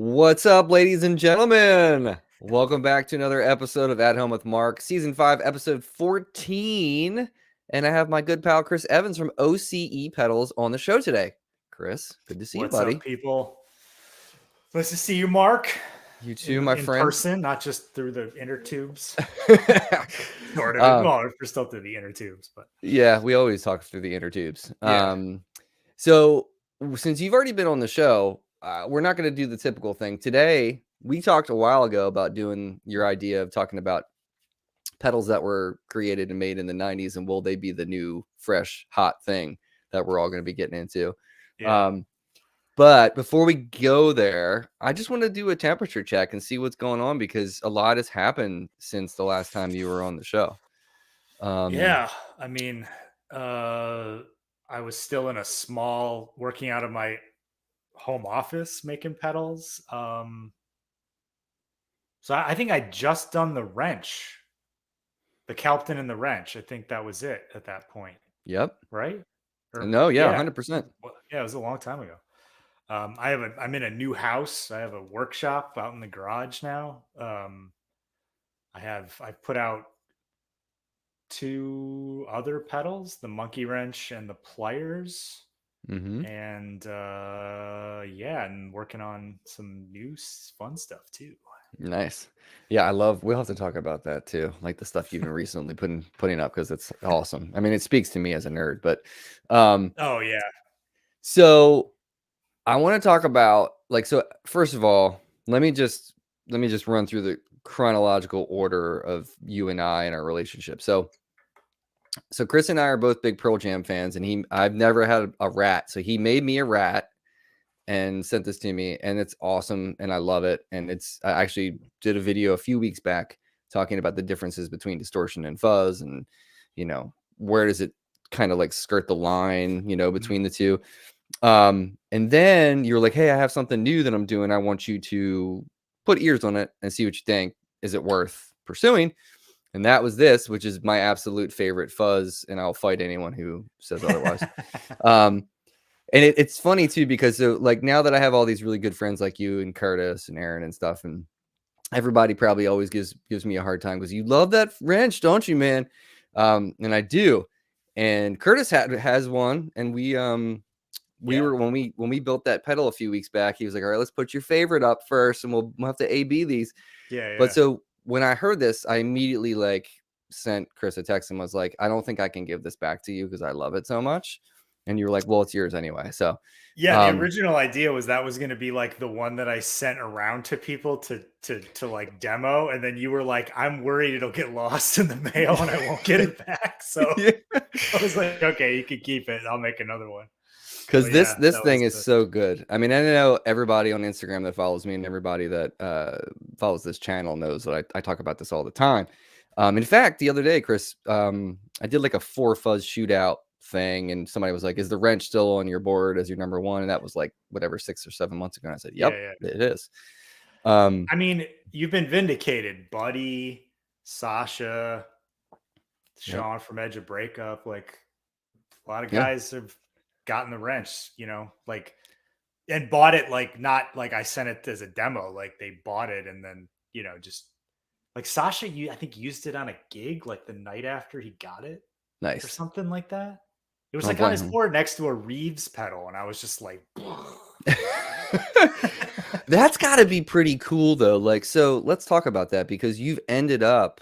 What's up, ladies and gentlemen? Welcome back to another episode of At Home with Mark, Season 5, Episode 14. And I have my good pal, Chris Evans from O.C.E Pedals on the show today. Chris, good to see you, buddy. What's up, people? Nice to see you, Mark. You too, my friend. Person, not just through the inner tubes. Sort of. Well, we're still through the inner tubes, but yeah, we always talk through the inner tubes. Yeah. So since you've already been on the show, we're not going to do the typical thing today. We talked a while ago about doing your idea of talking about pedals that were created and made in the 90s, and will they be the new fresh hot thing that we're all going to be getting into. Yeah. But before we go there, I just want to do a temperature check and see what's going on, because a lot has happened since the last time you were on the show. Yeah, I mean, I was still in a small, working out of my home office making pedals. So I think I just done the wrench, the Kelpton and the wrench. I think that was it at that point. Yep. Right? No, yeah, 100%. Yeah, it was a long time ago. I'm in a new house. I have a workshop out in the garage now. I've put out 2 other pedals, the monkey wrench and the pliers. And and working on some new fun stuff too. Nice. Yeah, we'll have to talk about that too, like the stuff you've been recently putting up, because it's awesome. I mean, it speaks to me as a nerd, but oh yeah. So I want to talk about, so first of all, let me just run through the chronological order of you and I and our relationship. So Chris and I are both big Pearl Jam fans, and I've never had a rat, so he made me a rat and sent this to me, and it's awesome, and I love it. And I actually did a video a few weeks back talking about the differences between distortion and fuzz, and where does it kind of like skirt the line, between the two. And then you're like, hey, I have something new that I'm doing. I want you to put ears on it and see what you think. Is it worth pursuing? And that was this, which is my absolute favorite fuzz, and I'll fight anyone who says otherwise. And it's funny too, because now that I have all these really good friends like you and Curtis and Aaron and stuff, and everybody probably always gives me a hard time because you love that wrench, don't you, man? And I do. And Curtis has one, and we were when we built that pedal a few weeks back, he was like, all right, let's put your favorite up first, and we'll have to A/B these. Yeah. But so when I heard this, I immediately sent Chris a text and was like, I don't think I can give this back to you because I love it so much. And you were like, well, it's yours anyway. So yeah, the original idea was that was going to be like the one that I sent around to people to like demo, and then you were like, I'm worried it'll get lost in the mail and I won't get it back. So yeah. I was like, okay, you can keep it. I'll make another one. Because this thing is so good. I mean, I know everybody on Instagram that follows me and everybody that follows this channel knows that I talk about this all the time. In fact, the other day, Chris, I did like a 4 fuzz shootout thing, and somebody was like, is the wrench still on your board as your number one? And that was like whatever, 6 or 7 months ago. And I said, yep, it is. I mean, you've been vindicated, Buddy, Sasha, Sean from Edge of Breakup. Like a lot of guys have gotten the wrench, and bought it, not like I sent it as a demo, like they bought it and then, just like Sasha, I think used it on a gig like the night after he got it. Nice. Or something like that. It was like on his board next to a Reeves pedal, and I was just like, that's got to be pretty cool though. So let's talk about that, because you've ended up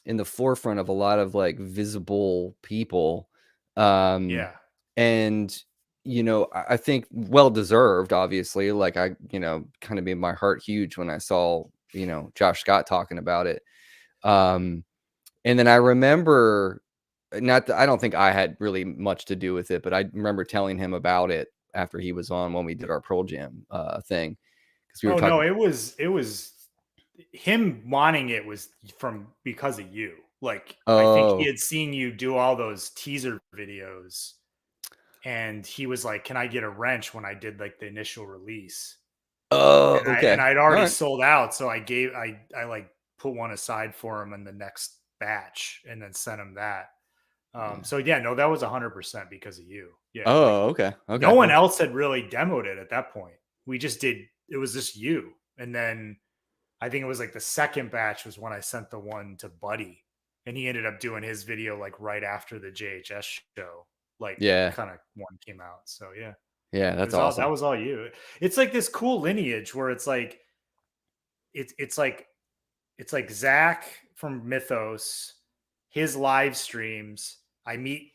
in the forefront of a lot of visible people. yeah. And I think well-deserved, obviously. I kind of made my heart huge when I saw, Josh Scott talking about it. And then I remember, I don't think I had really much to do with it, but I remember telling him about it after he was on when we did our Pearl Jam thing. We were no, it was him wanting it was because of you. I think he had seen you do all those teaser videos, and he was like, can I get a wrench when I did the initial release? Okay. And I'd already sold out. So I put one aside for him in the next batch and then sent him that. So yeah, no, that was 100% because of you. Yeah. Okay. No one else had really demoed it at that point. We just did just you. And then I think it was like the second batch was when I sent the one to Buddy, and he ended up doing his video like right after the JHS show, like Yeah. kind of one came out. So yeah, Yeah, it that's was all that awesome. was all you. It's like this cool lineage where it's like it's like Zach from Mythos, his live streams. I meet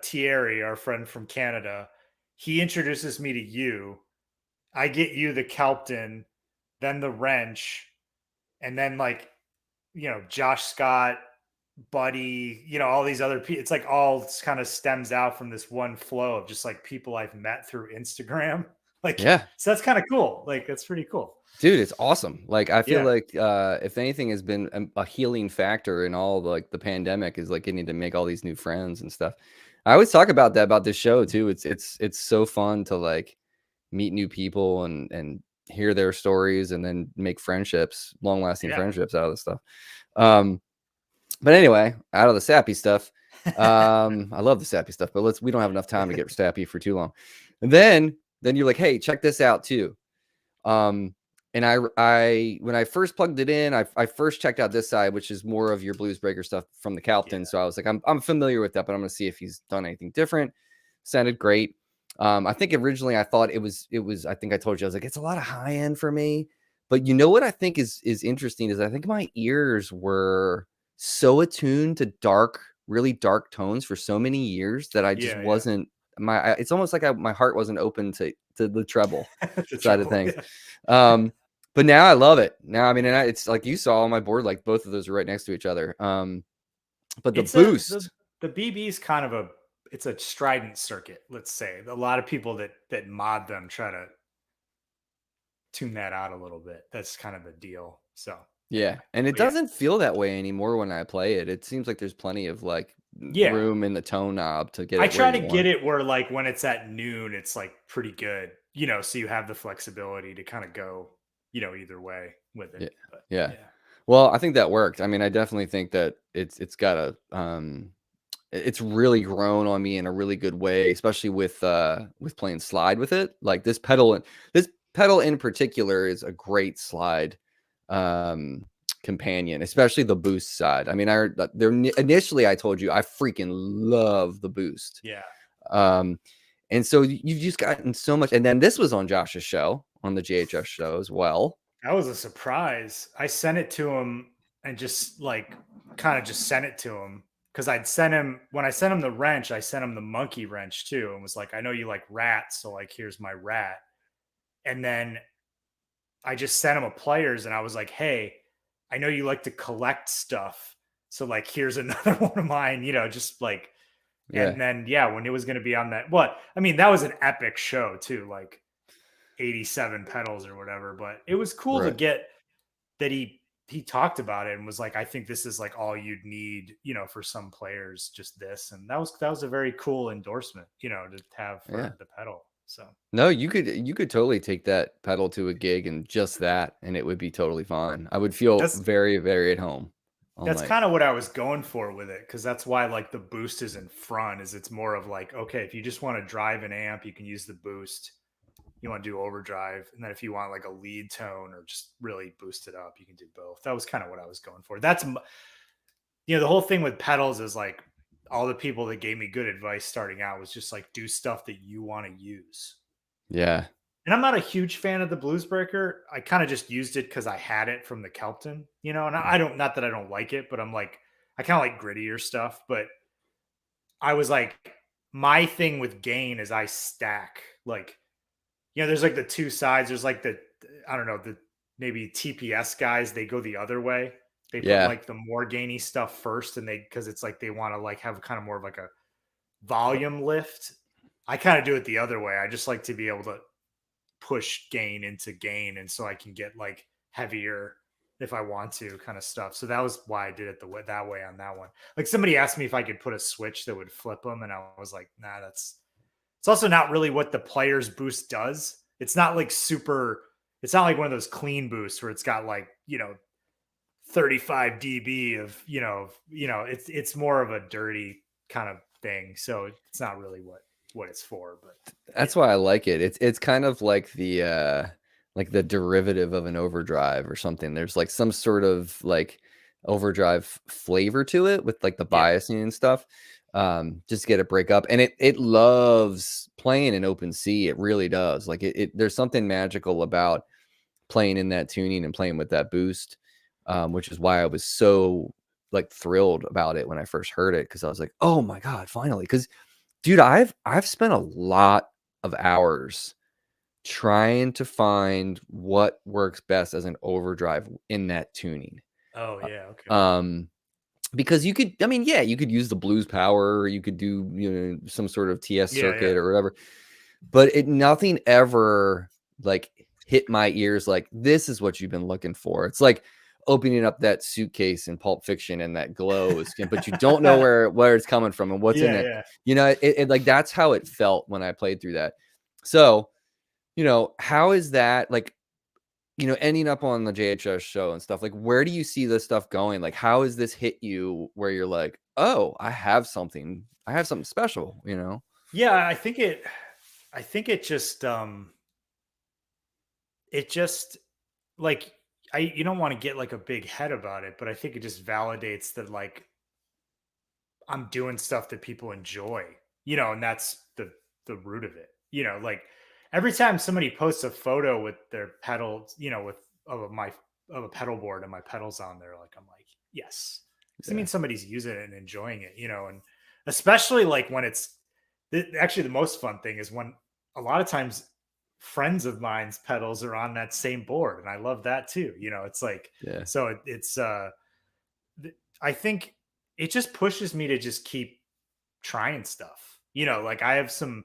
Thierry, our friend from Canada. He introduces me to you. I get you the Kelpton, then the wrench, and then like Josh Scott, Buddy, all these other people. It's like all kind of stems out from this one flow of just like people I've met through Instagram. Like, Yeah. so that's kind of cool. Like, that's pretty cool. Dude, it's awesome. Like, I feel Yeah. like if anything has been a healing factor in all like the pandemic is like getting to make all these new friends and stuff. I always talk about that about this show too. It's so fun to like meet new people and hear their stories and then make friendships, long lasting friendships out of this stuff. But anyway, out of the sappy stuff. I love the sappy stuff, but we don't have enough time to get sappy for too long. And then you're like, hey, check this out too. And I when I first plugged it in, I first checked out this side, which is more of your Blues Breaker stuff from the Kelpton. So I was like, I'm familiar with that, but I'm gonna see if he's done anything different. Sounded great. I think originally I thought it was I think I told you I was like, it's a lot of high end for me. But you know what I think is interesting is I think my ears were so attuned to really dark tones for so many years that I just wasn't it's almost like my heart wasn't open to the treble side of things. But now I love it. Now, I mean, and it's like you saw on my board, like both of those are right next to each other. But the boost, the BB is kind of it's a strident circuit. Let's say a lot of people that mod them try to tune that out a little bit. That's kind of the deal. So yeah, and it doesn't feel that way anymore when I play it. It seems like there's plenty of like room in the tone knob to get. I try to get it where like when it's at noon, it's like pretty good. So you have the flexibility to kind of go, either way with it. Yeah. Well, I think that worked. I mean, I definitely think that it's got a it's really grown on me in a really good way, especially with playing slide with it. Like this pedal in particular is a great slide companion, especially the boost side. I mean, initially I told you I freaking love the boost. Yeah. And so you've just gotten so much. And then this was on Josh's show, on the JHS show as well. That was a surprise. I sent it to him and just like kind of just sent it to him because when I sent him the wrench, I sent him the monkey wrench too, and was like, I know you like rats, so like here's my rat. And then I just sent him a players, and I was like, hey, I know you like to collect stuff, so like here's another one of mine, just like. And then, when it was going to be on that, that was an epic show too, like 87 pedals or whatever. But it was cool to get that he talked about it and was like, I think this is like all you'd need, for some players, just this. And that was a very cool endorsement, to have for the pedal. So no, you could totally take that pedal to a gig and just that, and it would be totally fine. I would feel very, very at home. That's kind of what I was going for with it, because that's why like the boost is in front. Is it's more of like, okay, if you just want to drive an amp, you can use the boost. You want to do overdrive, and then if you want like a lead tone or just really boost it up, you can do both. That was kind of what I was going for. That's the whole thing with pedals is like all the people that gave me good advice starting out was just like do stuff that you want to use. Yeah. And I'm not a huge fan of the Blues Breaker. I kind of just used it because I had it from the Kelpton, and I don't, not that I don't like it, but I'm like, I kind of like grittier stuff. But I was like, my thing with gain is I stack, like, there's like the two sides. There's like I don't know, the maybe TPS guys, they go the other way. They put like the more gainy stuff first, and because it's like they want to like have kind of more of like a volume lift. I kind of do it the other way. I just like to be able to push gain into gain, and so I can get like heavier if I want to, kind of stuff. So that was why I did it that way on that one. Like somebody asked me if I could put a switch that would flip them, and I was like, nah, it's also not really what the player's boost does. It's not like it's not like one of those clean boosts where it's got like 35 dB of it's more of a dirty kind of thing. So it's not really what it's for, but that's why I like it. It's kind of like the like the derivative of an overdrive or something. There's like some sort of like overdrive flavor to it with like the biasing and stuff. Just to get it break up, and it loves playing in open C. It really does. Like there's something magical about playing in that tuning and playing with that boost, which is why I was so like thrilled about it when I first heard it, because I was like, oh my god, finally. Because dude, I've spent a lot of hours trying to find what works best as an overdrive in that tuning. Oh yeah, okay. Because you could, I mean, yeah, you could use the blues power, or you could do, you know, some sort of TS circuit or whatever, but nothing ever like hit my ears like, this is what you've been looking for. It's like opening up that suitcase in Pulp Fiction and that glow is, but you don't know where it's coming from and what's in it. You know, it like, that's how it felt when I played through that. So, you know, how is that like, you know, ending up on the JHS show and stuff, like, where do you see this stuff going? Like, how has this hit you where you're like, oh, I have something special, you know? Yeah, I think it just like you don't want to get like a big head about it, but I think it just validates that like I'm doing stuff that people enjoy, you know, and that's the root of it. You know, like every time somebody posts a photo with their pedals, you know, with of a pedal board and my pedals on there, like I'm like, yes. Because I mean somebody's using it and enjoying it, you know, and especially like when it's actually the most fun thing is when a lot of times friends of mine's pedals are on that same board, and I love that too. You know, it's like so it's I think it just pushes me to just keep trying stuff. You know, like I have some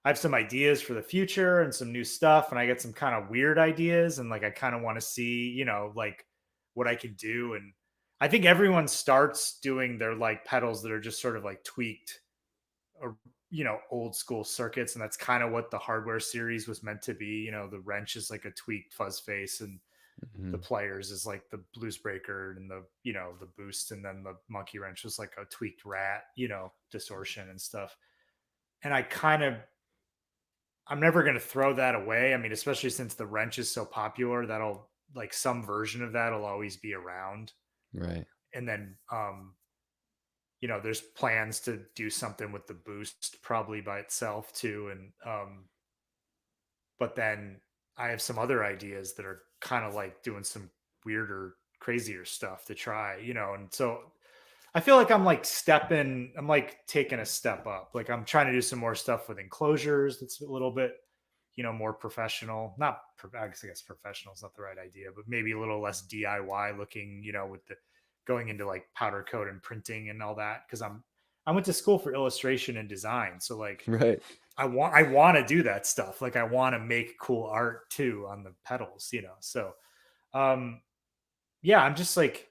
ideas for the future and some new stuff, and I get some kind of weird ideas, and like I kind of want to see, you know, like what I could do. And I think everyone starts doing their like pedals that are just sort of like tweaked or you know old school circuits, and that's kind of what the hardware series was meant to be. You know, the wrench is like a tweaked fuzz face, and the players is like the blues breaker, and the you know the boost, and then the monkey wrench was like a tweaked rat, you know, distortion and stuff. And I'm never going to throw that away. I mean, especially since the wrench is so popular, that'll like some version of that'll always be around. Right. And then you know, there's plans to do something with the boost probably by itself too. And but then I have some other ideas that are kind of like doing some weirder, crazier stuff to try, you know. And so I feel like I'm like taking a step up. Like I'm trying to do some more stuff with enclosures that's a little bit, you know, more professional. Not, I guess professional is not the right idea, but maybe a little less DIY looking, you know, with the going into like powder coat and printing and all that. Cause I went to school for illustration and design. So like, Right. I want to do that stuff. Like I want to make cool art too on the pedals, you know? So, um, yeah, I'm just like,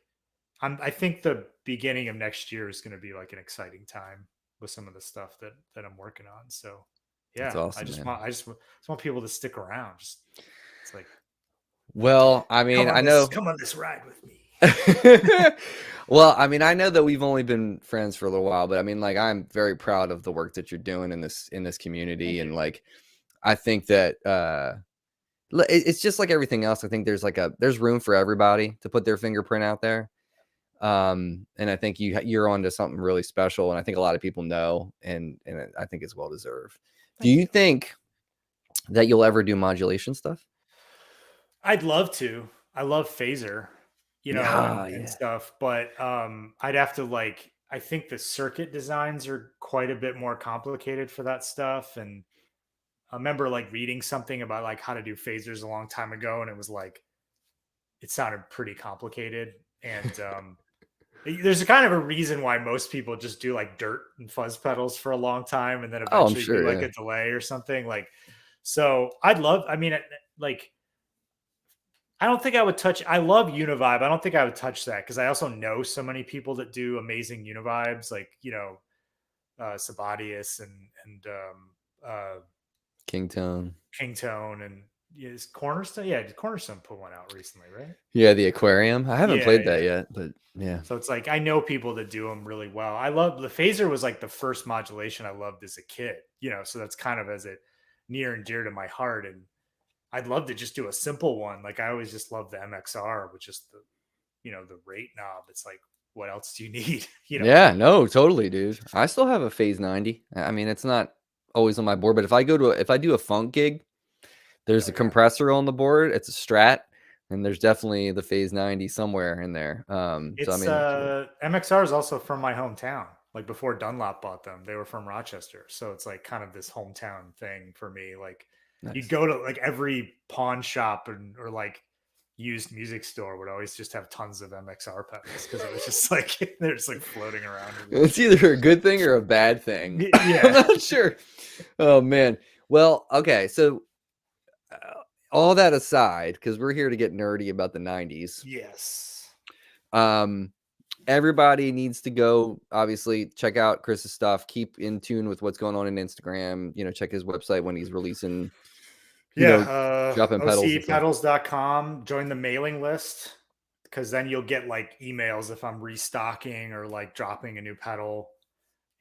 I think the beginning of next year is going to be like an exciting time with some of the stuff that I'm working on. So That's yeah, awesome, man. I just want people to stick around. Just it's like Well, I mean, I know. come on this ride with me. Well, I mean, I know that we've only been friends for a little while, but I mean, like, I'm very proud of the work that you're doing in this community, and like, I think that it's just like everything else. I think there's room for everybody to put their fingerprint out there. And I think you're onto something really special, and I think a lot of people know, and I think it's well deserved. Do you think that you'll ever do modulation stuff? I'd love to. I love phaser, you know, and stuff, but I'd have to like I think the circuit designs are quite a bit more complicated for that stuff. And I remember like reading something about like how to do phasers a long time ago, and it was like it sounded pretty complicated. And there's a kind of a reason why most people just do like dirt and fuzz pedals for a long time, and then Oh, I'm eventually do sure. like Yeah. a delay or something. Like, so I'd love. I mean, like I don't think I would touch. I love Univibe. I don't think I would touch that because I also know so many people that do amazing Univibes, like you know, Sabadius and Kingtone. Kingtone and is Cornerstone. Yeah, did Cornerstone put one out recently, right? Yeah, the aquarium. I haven't Yeah, played that yet, but yeah. So it's like I know people that do them really well. I love the phaser was like the first modulation I loved as a kid, you know, so that's kind of as it near and dear to my heart. And I'd love to just do a simple one. Like I always just love the MXR with just the, the rate knob. It's like, what else do you need? Yeah, no, totally, dude. I still have a Phase 90. I mean, it's not always on my board, but if I do a funk gig, there's a compressor on the board. It's a Strat, and there's definitely the Phase 90 somewhere in there. So I It's mean, MXR is also from my hometown. Like before Dunlop bought them, they were from Rochester. So it's like kind of this hometown thing for me. Like you'd nice. go to like every pawn shop or like used music store would always just have tons of MXR pedals because it was just like they're just like floating around everywhere. It's either a good thing or a bad thing. I'm Yeah. not sure. Oh man. Well, okay. So all that aside, because we're here to get nerdy about the 90s. Yes. Everybody needs to go, obviously, check out Chris's stuff. Keep in tune with what's going on in Instagram. Check his website when he's releasing, dropping pedals and stuff. OCEPedals.com. Join the mailing list because then you'll get like emails if I'm restocking or like dropping a new pedal.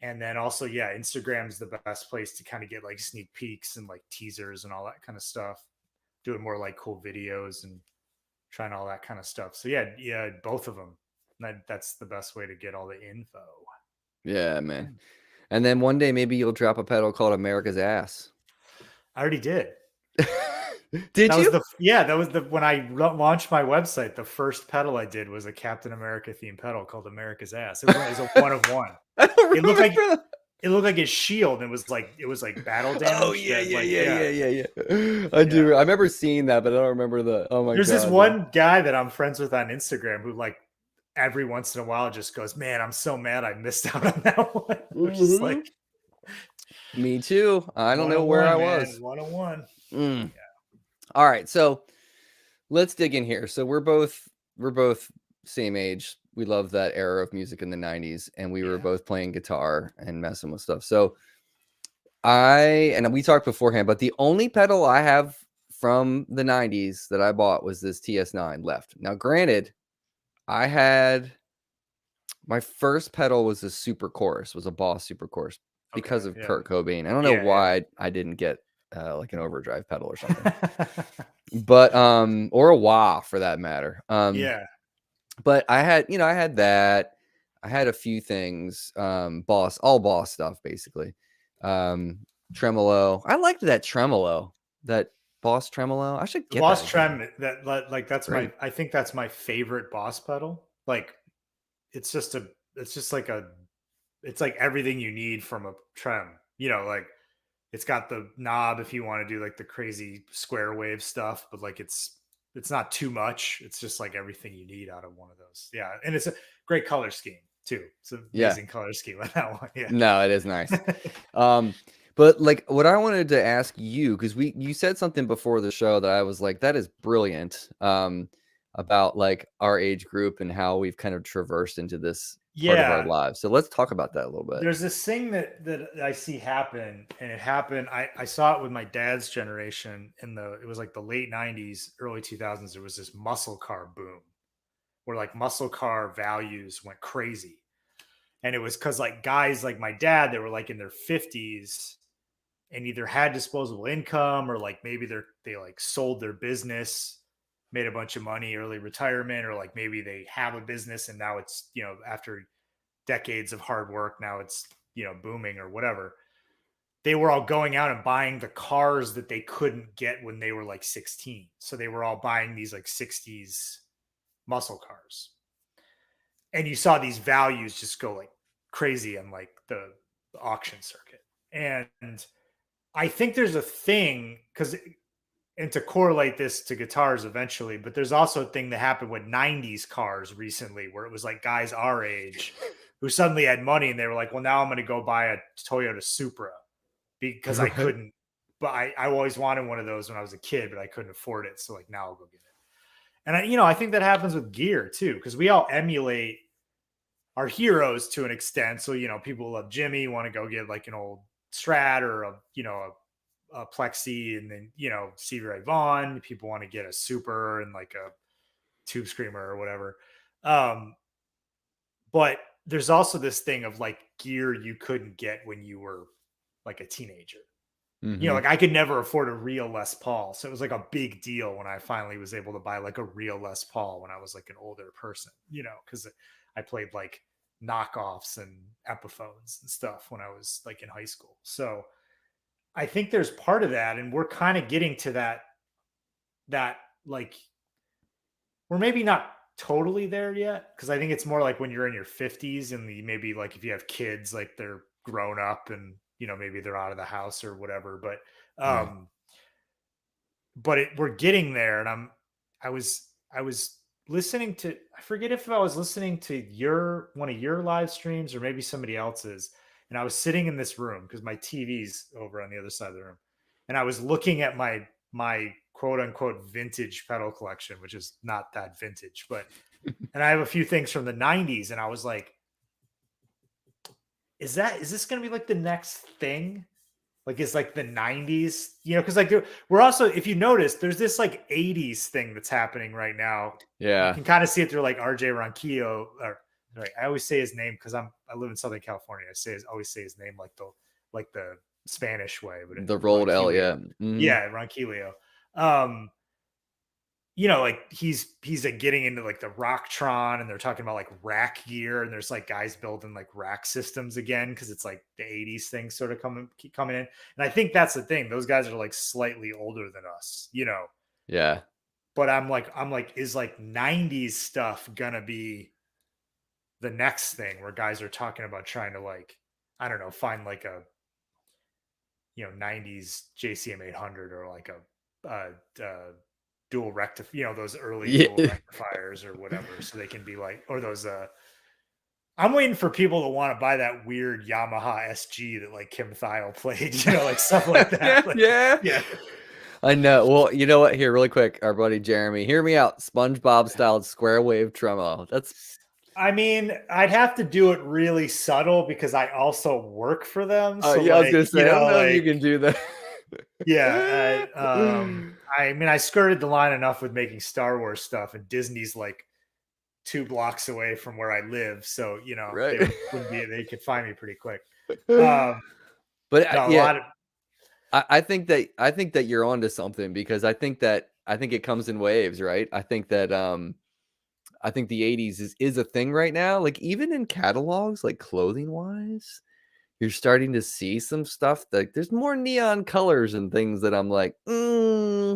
And then also, yeah, Instagram's the best place to kind of get like sneak peeks and like teasers and all that kind of stuff. Doing more like cool videos and trying all that kind of stuff. So yeah, both of them. That's the best way to get all the info. Yeah, man. And then one day maybe you'll drop a pedal called America's Ass. I already did. Did you? That was when I launched my website. The first pedal I did was a Captain America themed pedal called America's Ass. It was a 1 of 1. I don't It looked like his shield. And it was like battle damage. Oh yeah. I do. I remember seeing that, but I don't remember the. Oh my god. There's this one guy that I'm friends with on Instagram who like every once in a while just goes, "Man, I'm so mad I missed out on that one." Which is like, me too. I don't know where I was. 101. Yeah. All right, so let's dig in here. So we're both same age. We love that era of music in the 90s, and we were both playing guitar and messing with stuff. So and we talked beforehand, but the only pedal I have from the 90s that I bought was this TS9 left. Now, granted, I had my first pedal was a Super Chorus, was a Boss Super Chorus because of Kurt Cobain. I don't know why I didn't get like an overdrive pedal or something. But or a wah for that matter. But I had that. I had a few things, all Boss stuff basically. Tremolo. I liked that tremolo, that Boss tremolo. I should get the Boss that trem. I think that's my favorite Boss pedal. Like it's like everything you need from a trem. Like it's got the knob if you want to do like the crazy square wave stuff, but like it's not too much. It's just like everything you need out of one of those. Yeah, and it's a great color scheme too. It's an amazing color scheme on that one. Yeah, no, it is nice. But like what I wanted to ask you, because you said something before the show that I was like, that is brilliant. About like our age group and how we've kind of traversed into this part of our lives. So let's talk about that a little bit. There's this thing that I see happen, and it happened. I saw it with my dad's generation it was like the late 90s, early 2000s. There was this muscle car boom where like muscle car values went crazy. And it was because like guys like my dad, they were like in their 50s and either had disposable income or like maybe they like sold their business, made a bunch of money, early retirement, or like maybe they have a business and now it's, after decades of hard work, now it's, booming or whatever. They were all going out and buying the cars that they couldn't get when they were like 16. So they were all buying these like 60s muscle cars. And you saw these values just go like crazy on like the auction circuit. And I think there's a thing and to correlate this to guitars eventually, but there's also a thing that happened with 90s cars recently where it was like guys our age who suddenly had money and they were like, well, now I'm going to go buy a Toyota Supra because I couldn't, but I always wanted one of those when I was a kid, but I couldn't afford it. So like now I'll go get it. And I think that happens with gear too, because we all emulate our heroes to an extent. So, people love Jimmy, want to go get like an old Strat or a Plexi, and then Stevie Ray Vaughan. People want to get a Super and like a Tube Screamer or whatever. But there's also this thing of like gear you couldn't get when you were like a teenager. You know, like I could never afford a real Les Paul. So it was like a big deal when I finally was able to buy like a real Les Paul when I was like an older person, you know, because I played like knockoffs and Epiphones and stuff when I was like in high school. So I think there's part of that. And we're kind of getting to that like, we're maybe not totally there yet. Cause I think it's more like when you're in your 50s and maybe like if you have kids, like they're grown up and, you know, maybe they're out of the house or whatever. Yeah. We're getting there. And I was listening to, I forget if I was listening to one of your live streams or maybe somebody else's. And I was sitting in this room because my TV's over on the other side of the room. And I was looking at my quote unquote vintage pedal collection, which is not that vintage, and I have a few things from the 90s. And I was like, is this going to be like the next thing? Like, is like the 90s, you know, because like we're also, if you notice, there's this like 80s thing that's happening right now. Yeah. You can kind of see it through like RJ Ronquillo. Right, I always say his name because I live in Southern California. Always say his name like the Spanish way, but The rolled L, yeah. Yeah, Ronquillo. You know, like he's getting into like the Rocktron, and they're talking about like rack gear, and there's like guys building like rack systems again because it's like the 80s thing sort of coming in. And I think that's the thing. Those guys are like slightly older than us, you know. Yeah. But I'm like, is like 90s stuff gonna be the next thing where guys are talking about trying to like, I don't know, find like a, you know, 90s JCM 800 or like a dual rectifier, you know, those early dual rectifiers or whatever, so they can be like, or those I'm waiting for people to want to buy that weird Yamaha SG that like Kim Thiel played, you know, like stuff like that. Yeah. I know. Well, you know what? Here, really quick, our buddy Jeremy, hear me out. SpongeBob styled square wave tremolo. I mean, I'd have to do it really subtle because I also work for them. So yeah, like, I was gonna say, you know, I don't know like, if you can do that. Yeah. I mean, I skirted the line enough with making Star Wars stuff, and Disney's like 2 blocks away from where I live. So, you know, right. they could find me pretty quick. But no, yeah, I think that you're onto something, because I think it comes in waves, right? I think that I think the 80s is a thing right now. Like even in catalogs, like clothing wise, you're starting to see some stuff that there's more neon colors and things that I'm like, we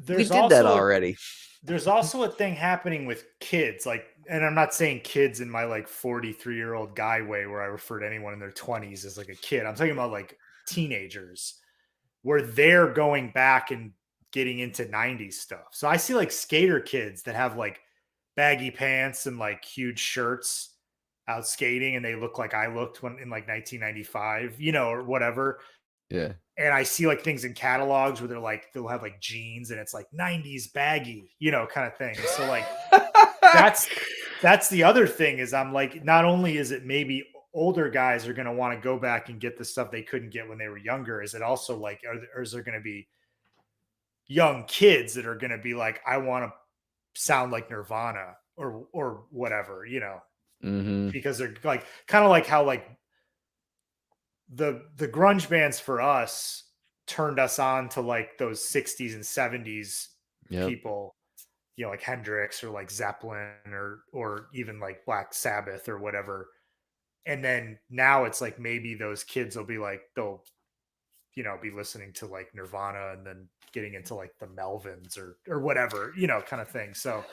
did that already. There's also a thing happening with kids, like, and I'm not saying kids in my like 43-year-old guy way where I refer to anyone in their 20s as like a kid. I'm talking about like teenagers where they're going back and getting into 90s stuff. So I see like skater kids that have like baggy pants and like huge shirts out skating, and they look like I looked when in like 1995, you know, or whatever. Yeah. And I see like things in catalogs where they'll have like jeans and it's like 90s baggy, you know, kind of thing. So like that's the other thing is I'm like, not only is it maybe older guys are going to want to go back and get the stuff they couldn't get when they were younger, is it also like, or is there going to be young kids that are going to be like, I want to sound like Nirvana or whatever, you know, because they're like, kind of like how like the grunge bands for us turned us on to like those 60s and 70s people, you know, like Hendrix or like Zeppelin or even like Black Sabbath or whatever. And then now it's like maybe those kids will be like, they'll, you know, be listening to like Nirvana and then getting into like the Melvins or whatever, you know, kind of thing. So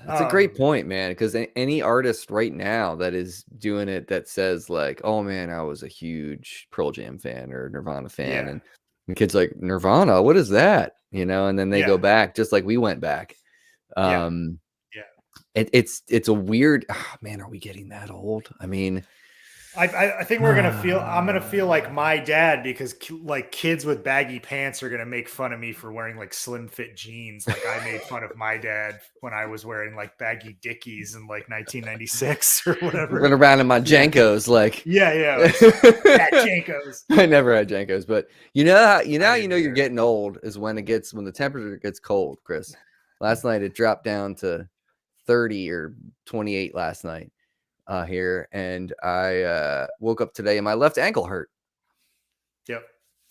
that's a great point, man, because any artist right now that is doing it that says like, oh man, I was a huge Pearl Jam fan or Nirvana fan, and the kids like, Nirvana, what is that, you know? And then they go back just like we went back. It's a weird, man, are we getting that old? I mean, I think I'm gonna feel like my dad, because like kids with baggy pants are gonna make fun of me for wearing like slim fit jeans. Like I made fun of my dad when I was wearing like baggy Dickies in like 1996 or whatever. Running around in my Jankos, like Jankos. I never had Jankos, but you know you're getting old is when the temperature gets cold, Chris. Last night it dropped down to 30 or 28 last night. Here, and I woke up today and my left ankle hurt. Yep.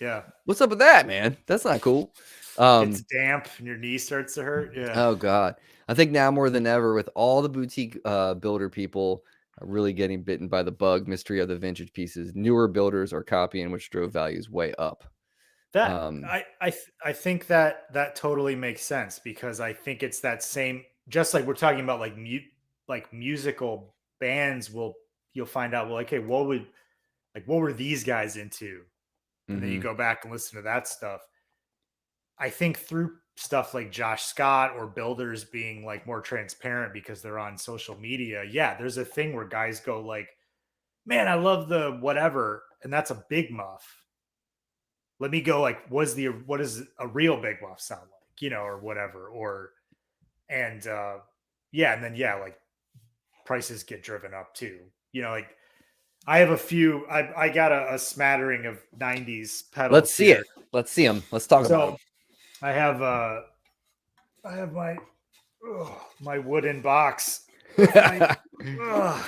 Yeah. What's up with that, man? That's not cool. Gets damp and your knee starts to hurt. Yeah. Oh God. I think now more than ever with all the boutique builder people really getting bitten by the bug mystery of the vintage pieces, newer builders are copying, which drove values way up. That Um, I think that totally makes sense because I think it's that same, just like we're talking about like musical bands will, you'll find out, well, okay, what were these guys into? And then you mhm, go back and listen to that stuff. I think through stuff like Josh Scott or builders being like more transparent because they're on social media. Yeah, there's a thing where guys go like, "Man, I love the whatever," and that's a big muff. Let me go like, what does a real big muff sound like? Or whatever. And yeah, and then yeah, like prices get driven up too. Like I have a few. I got a smattering of '90s let's pedals see it. here. Let's see them. Let's talk about So I have I have my wooden box with my. them.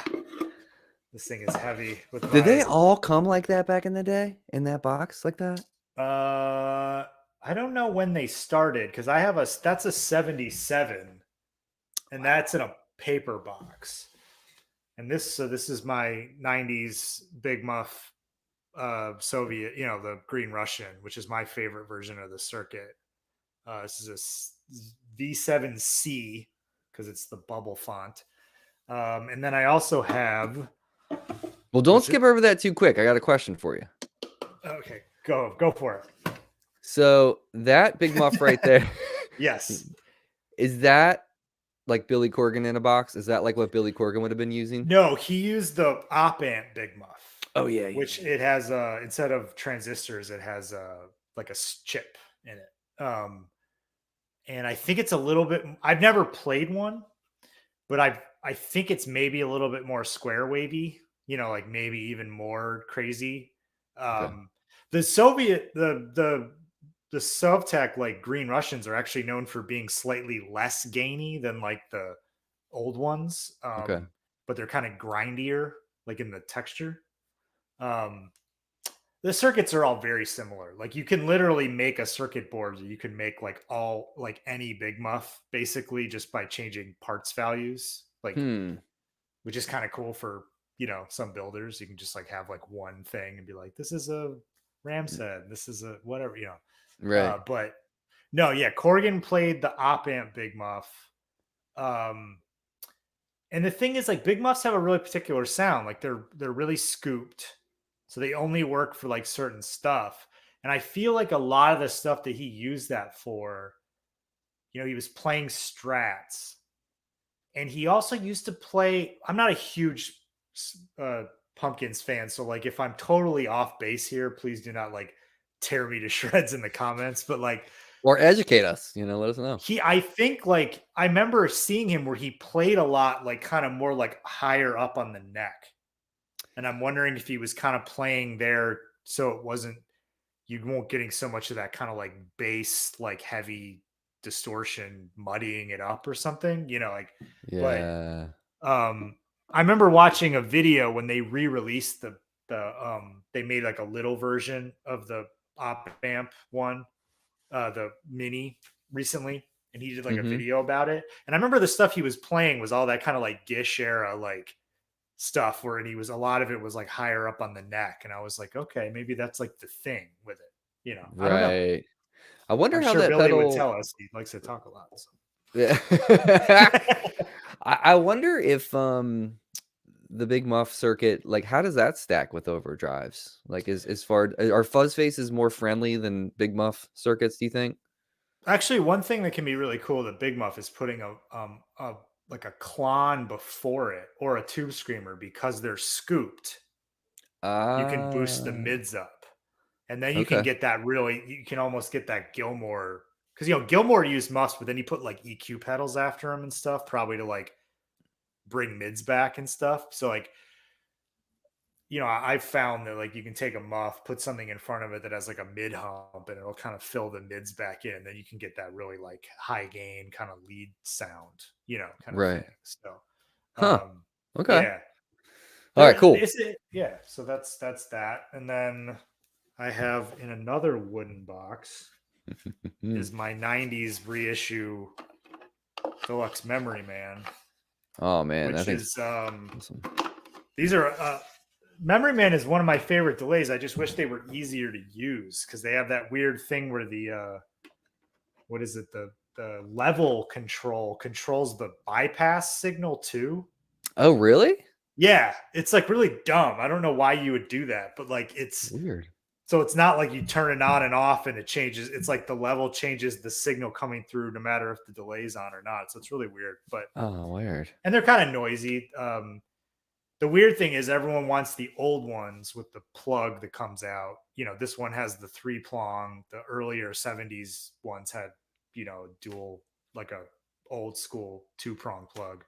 This thing is heavy with Did they my. all come like that back in the day in that box like that? I don't know when they started because I have that's a '77, and that's in a paper box. And this is my '90s Big Muff Soviet, the Green Russian, which is my favorite version of the circuit. This is a V7C because it's the bubble font. And then I also have. Well, don't skip over that too quick. I got a question for you. Okay, go for it. So that big muff right there, Yes. is that like Billy Corgan in a box? Is that like what Billy Corgan would have been using? No, he used the op amp Big Muff. Oh yeah, which it has instead of transistors, it has like a chip in it. And I think it's a little bit. I've never played one, but I think it's maybe a little bit more square wavy. Like maybe even more crazy. Okay. The Soviet the Sovtek like Green Russians are actually known for being slightly less gainy than like the old ones. Okay. But they're kind of grindier, like in the texture. Um, the circuits are all very similar. Like you can literally make a circuit board. You can make like any big muff basically just by changing parts values, like Hmm. which is kind of cool for some builders. You can just like have like one thing and be like, this is a Ramshead, this is a whatever. Right. But no, yeah, Corgan played the op amp big muff. And the thing is, like, big muffs have a really particular sound. Like they're really scooped, so they only work for like certain stuff. And I feel like a lot of the stuff that he used that for, he was playing strats, and he also used to play. I'm not a huge Pumpkins fan, so like if I'm totally off base here, please do not like tear me to shreds in the comments. But like Or educate us. Let us know. I think like I remember seeing him where he played a lot, like kind of more like higher up on the neck. And I'm wondering if he was kind of playing there so it wasn't, you won't getting so much of that kind of like bass, like heavy distortion, muddying it up or something, but Yeah. I remember watching a video when they re-released they made like a little version of the op amp one, the mini recently, and he did like a Mm-hmm. video about it. And I remember the stuff he was playing was all that kind of like Gish era like stuff where a lot of it was like higher up on the neck, and I was like, okay, maybe that's like the thing with it. I don't know. Right. I wonder I'm how sure that Billy would pedal. tell us. He likes to talk a lot. So. Yeah. I wonder if the big muff circuit, like how does that stack with overdrives? Like as far are fuzz faces more friendly than big muff circuits, do you think? Actually, one thing that can be really cool that Big Muff is putting a like a clon before it or a tube screamer because they're scooped. You can boost the Ah, mids up, and then you can okay. get you can almost get that Gilmore, because Gilmore used muffs, but then he put like EQ pedals after him and stuff, probably to like bring mids back and stuff. So like, I've found that like you can take a muff, put something in front of it that has like a mid hump, and it'll kind of fill the mids back in. Then you can get that really like high gain kind of lead sound, kind of Right. thing. So, Huh. Okay. yeah, All right, cool. yeah. So that's that, and then I have in another wooden box is my 90s reissue Deluxe Memory Man. Oh man, which that thing's is awesome. these are Memory Man is one of my favorite delays. I just wish they were easier to use because they have that weird thing where the what is it, the level controls the bypass signal too. Oh really? Yeah, it's like really dumb. I don't know why you would do that, but like it's Weird. so it's not like you turn it on and off and it changes. It's like the level changes the signal coming through no matter if the delay's on or not. So it's really weird. But Oh, weird. and they're kind of noisy. The weird thing is everyone wants the old ones with the plug that comes out. This one has the 3-prong. The earlier 70s ones had, dual, like a old school 2-prong plug.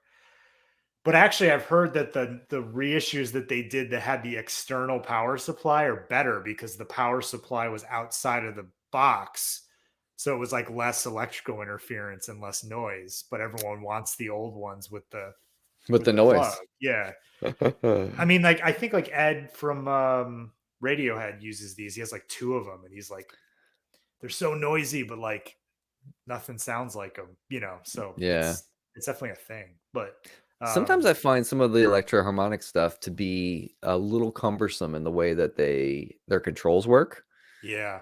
But actually, I've heard that the reissues that they did that had the external power supply are better because the power supply was outside of the box. So it was like less electrical interference and less noise. But everyone wants the old ones with the noise. plug. Yeah. I mean, like I think like Ed from Radiohead uses these. He has like 2 of them, and he's like, they're so noisy, but like nothing sounds like them. So Yeah. it's definitely a thing. But Sometimes I find some of the electroharmonic stuff to be a little cumbersome in the way that their controls work. yeah,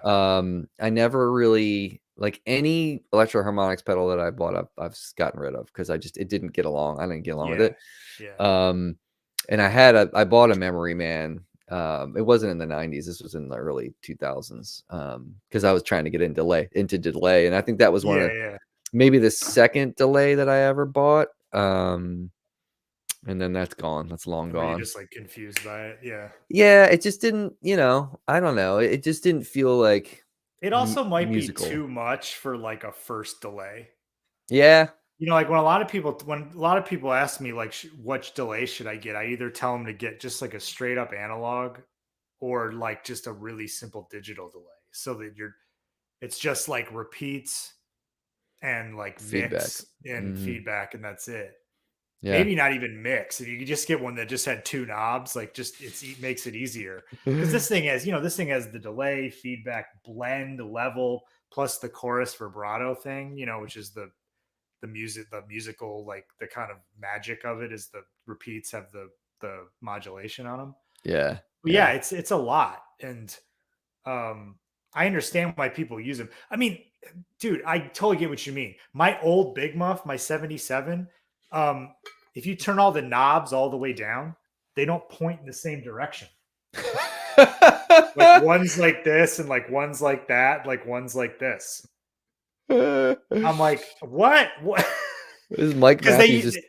I never really like any electroharmonics pedal that I bought. I've gotten rid of because it didn't get along. I didn't get along with it. Yeah. And I bought a Memory Man. It wasn't in the 90s. This was in the early 2000s. Because I was trying to get into delay, and I think that was one of maybe the second delay that I ever bought. And then that's gone. That's long Were you gone. just like confused by it? Yeah. Yeah, it just didn't, I don't know. It just didn't feel like It also might musical. be too much for like a first delay. Yeah. Like when a lot of people ask me like which delay should I get, I either tell them to get just like a straight up analog or like just a really simple digital delay so that it's just like repeats and like Feedback. mix and feedback and that's it. Yeah. Maybe not even mix. If you could just get one that just had 2 knobs, like it makes it easier. Because this thing has the delay, feedback, blend, level, plus the chorus vibrato thing, which is the musical, like the kind of magic of it is the repeats have the modulation on them. Yeah. But yeah, it's a lot. And I understand why people use them. I mean, dude, I totally get what you mean. My old Big Muff, my 77, if you turn all the knobs all the way down, they don't point in the same direction. Like one's like this and like one's like that, like one's like this. I'm like, what? This is Mike Matthews just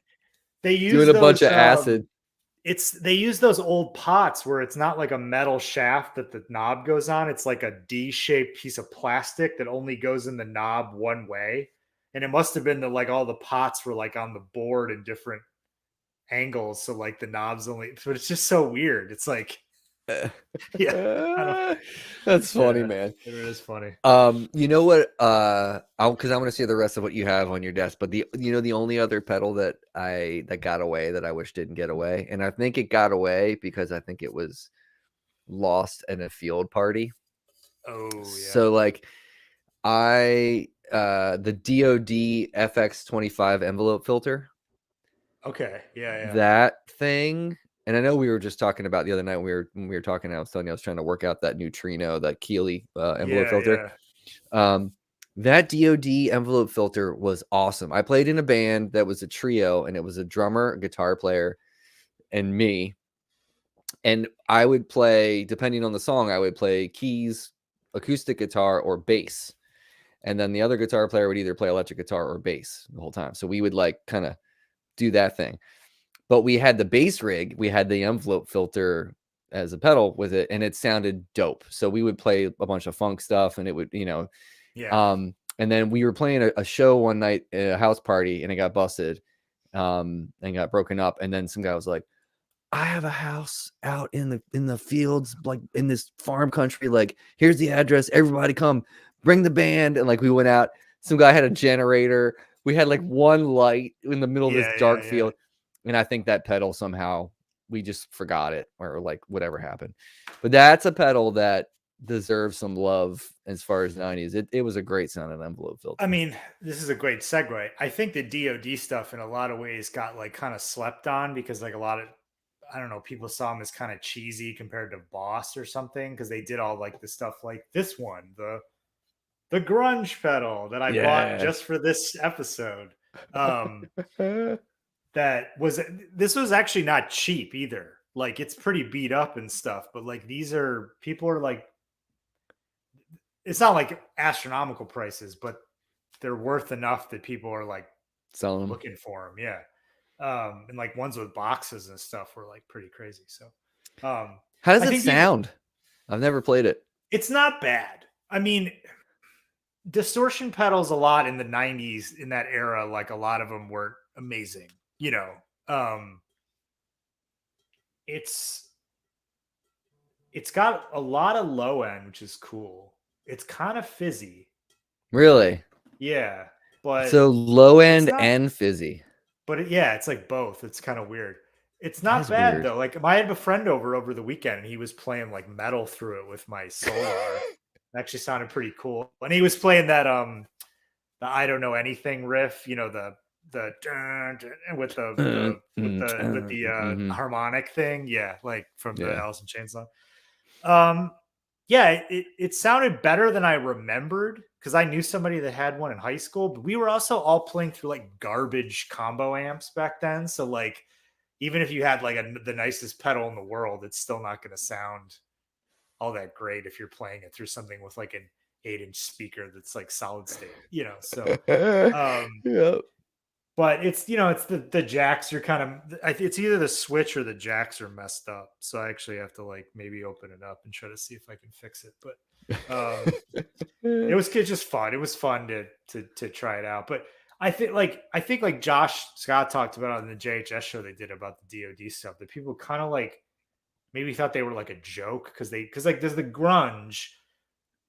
they use doing a bunch of acid. They use those old pots where it's not like a metal shaft that the knob goes on. It's like a D-shaped piece of plastic that only goes in the knob one way. And it must have been like all the pots were like on the board in different angles. So like the knobs only, but it's just so weird. It's like, yeah, that's funny, man. It is funny. You know what? Because I want to see the rest of what you have on your desk. But the only other pedal that got away that I wish didn't get away, and I think it got away because I think it was lost in a field party. Oh yeah. So like, the DoD FX25 envelope filter. Okay. Yeah. That thing. And I know we were just talking about the other night when we were talking, I was telling you I was trying to work out that neutrino, that Keeley envelope filter. Yeah. That DoD envelope filter was awesome. I played in a band that was a trio, and it was a drummer, a guitar player, and me. And I would play, depending on the song, I would play keys, acoustic guitar, or bass. And then the other guitar player would either play electric guitar or bass the whole time. So we would like kind of do that thing. But we had the bass rig, we had the envelope filter as a pedal with it, and it sounded dope. So we would play a bunch of funk stuff, and it would, and then we were playing a show one night at a house party, and it got busted, and got broken up. And then some guy was like, I have a house out in the fields, like in this farm country. Like, here's the address. Everybody come, bring the band. And like, we went out. Some guy had a generator. We had like one light in the middle of this dark field. And I think that pedal somehow we just forgot it or like whatever happened. But that's a pedal that deserves some love as far as 90s. It was a great sounding envelope filter. I mean, this is a great segue. I think the DoD stuff in a lot of ways got like kind of slept on because like a lot of, I don't know, people saw them as kind of cheesy compared to Boss or something because they did all like the stuff like this one, the grunge pedal that I bought just for this episode. That was, this was actually not cheap either. Like it's pretty beat up and stuff, but like these are, people are like, it's not like astronomical prices, but they're worth enough that people are like selling them. looking for them. Yeah. And like ones with boxes and stuff were like pretty crazy. So, how does it sound? I've never played it. It's not bad. I mean, distortion pedals a lot in the 90s in that era, like a lot of them were amazing, you know. It's got a lot of low end, which is cool. It's kind of fizzy. Really? Yeah. But so low end and fizzy. But it's like both. It's kind of weird. It's not bad weird. Though. Like I had a friend over the weekend and he was playing like metal through it with my Solar. It actually sounded pretty cool. And he was playing that the I don't know anything riff, you know, the with the harmonic thing. Yeah, like from the Alice in Chains song. Yeah, it sounded better than I remembered because I knew somebody that had one in high school, but we were also all playing through like garbage combo amps back then. So like, even if you had like the nicest pedal in the world, it's still not going to sound all that great if you're playing it through something with like an 8-inch speaker that's like solid state, you know? So, yep. But it's, you know, it's the jacks are kind of, it's either the switch or the jacks are messed up. So I actually have to like maybe open it up and try to see if I can fix it. But it was just fun. It was fun to try it out. But I think like Josh Scott talked about on the JHS show they did about the DoD stuff, that people kind of like maybe thought they were like a joke because like there's the grunge,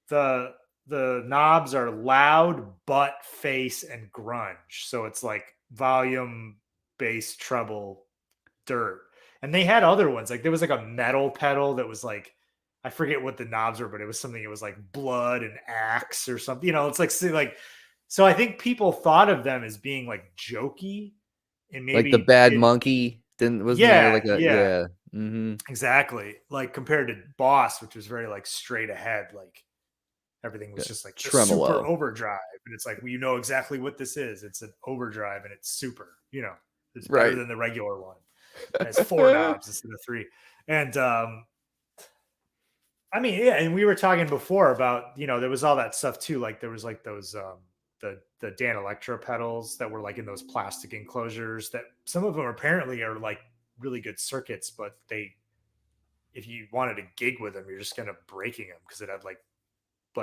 the knobs are loud, butt, face, and grunge. So it's like volume, bass, treble, dirt. And they had other ones. Like there was like a metal pedal that was like, I forget what the knobs were, but it was something, it was like blood and axe or something. You know, it's like so I think people thought of them as being like jokey and maybe like the Bad Monkey. Wasn't there like a Mm-hmm. Exactly. Like compared to Boss, which was very like straight ahead, like everything was just like super overdrive. And it's like, well, you know exactly what this is. It's an overdrive and it's super, you know, it's better than the regular one. It has 4 knobs instead of 3. And I mean, yeah, and we were talking before about, you know, there was all that stuff too. Like there was like those the Dan Electro pedals that were like in those plastic enclosures that some of them apparently are like really good circuits, but if you wanted to gig with them, you're just kind of breaking them because it had like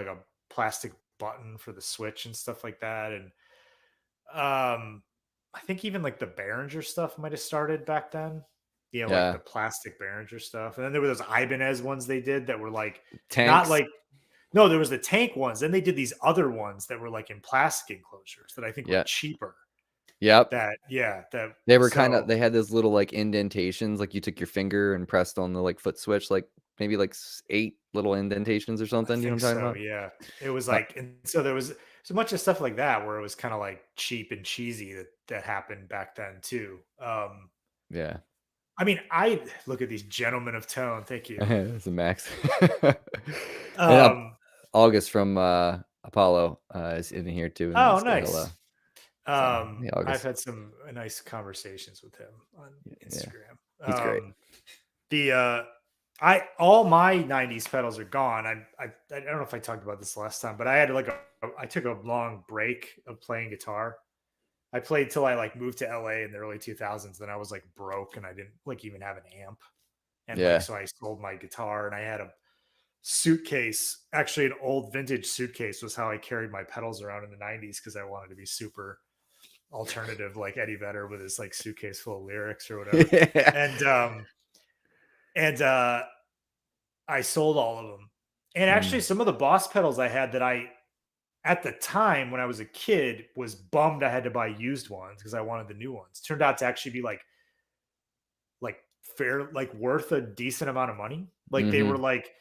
a plastic button for the switch and stuff like that. And I think even like the Behringer stuff might have started back then. You know, like the plastic Behringer stuff. And then there were those Ibanez ones they did that were like tanks. Not like, no, there was the tank ones. Then they did these other ones that were like in plastic enclosures that I think were cheaper. Yep. They were kind of, they had those little like indentations, like you took your finger and pressed on the like foot switch, like maybe like 8 little indentations or something. You know what I'm talking about? Yeah. It was like, and so there was so much of stuff like that where it was kind of like cheap and cheesy that happened back then too. Yeah. I mean, I look at these gentlemen of tone. Thank you. It's a Max. August from Apollo is in here too. Oh, nice. I've had some nice conversations with him on Instagram. He's great. All my 90s pedals are gone. I don't know if I talked about this last time, but I had I took a long break of playing guitar. I played till I like moved to LA in the early 2000s. Then I was like broke and I didn't like even have an amp. And so I sold my guitar and I had a suitcase, actually an old vintage suitcase was how I carried my pedals around in the 90s because I wanted to be super alternative like Eddie Vedder with his like suitcase full of lyrics or whatever. And I sold all of them. And actually some of the Boss pedals I had that I at the time when I was a kid was bummed I had to buy used ones because I wanted the new ones. Turned out to actually be like fair, like worth a decent amount of money. Like they were like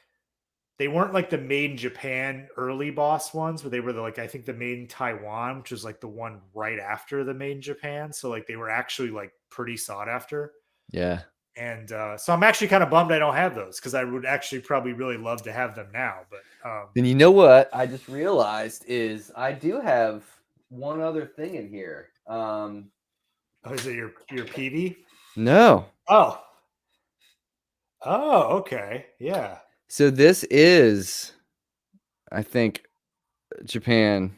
they weren't like the made in Japan early Boss ones, but they were like, I think the made in Taiwan, which was like the one right after the made in Japan. So like they were actually like pretty sought after. Yeah. And so I'm actually kind of bummed I don't have those, because I would actually probably really love to have them now. But then you know what I just realized is I do have one other thing in here. oh, is it your PV? No. Oh, okay, yeah. So this is, I think, Japan.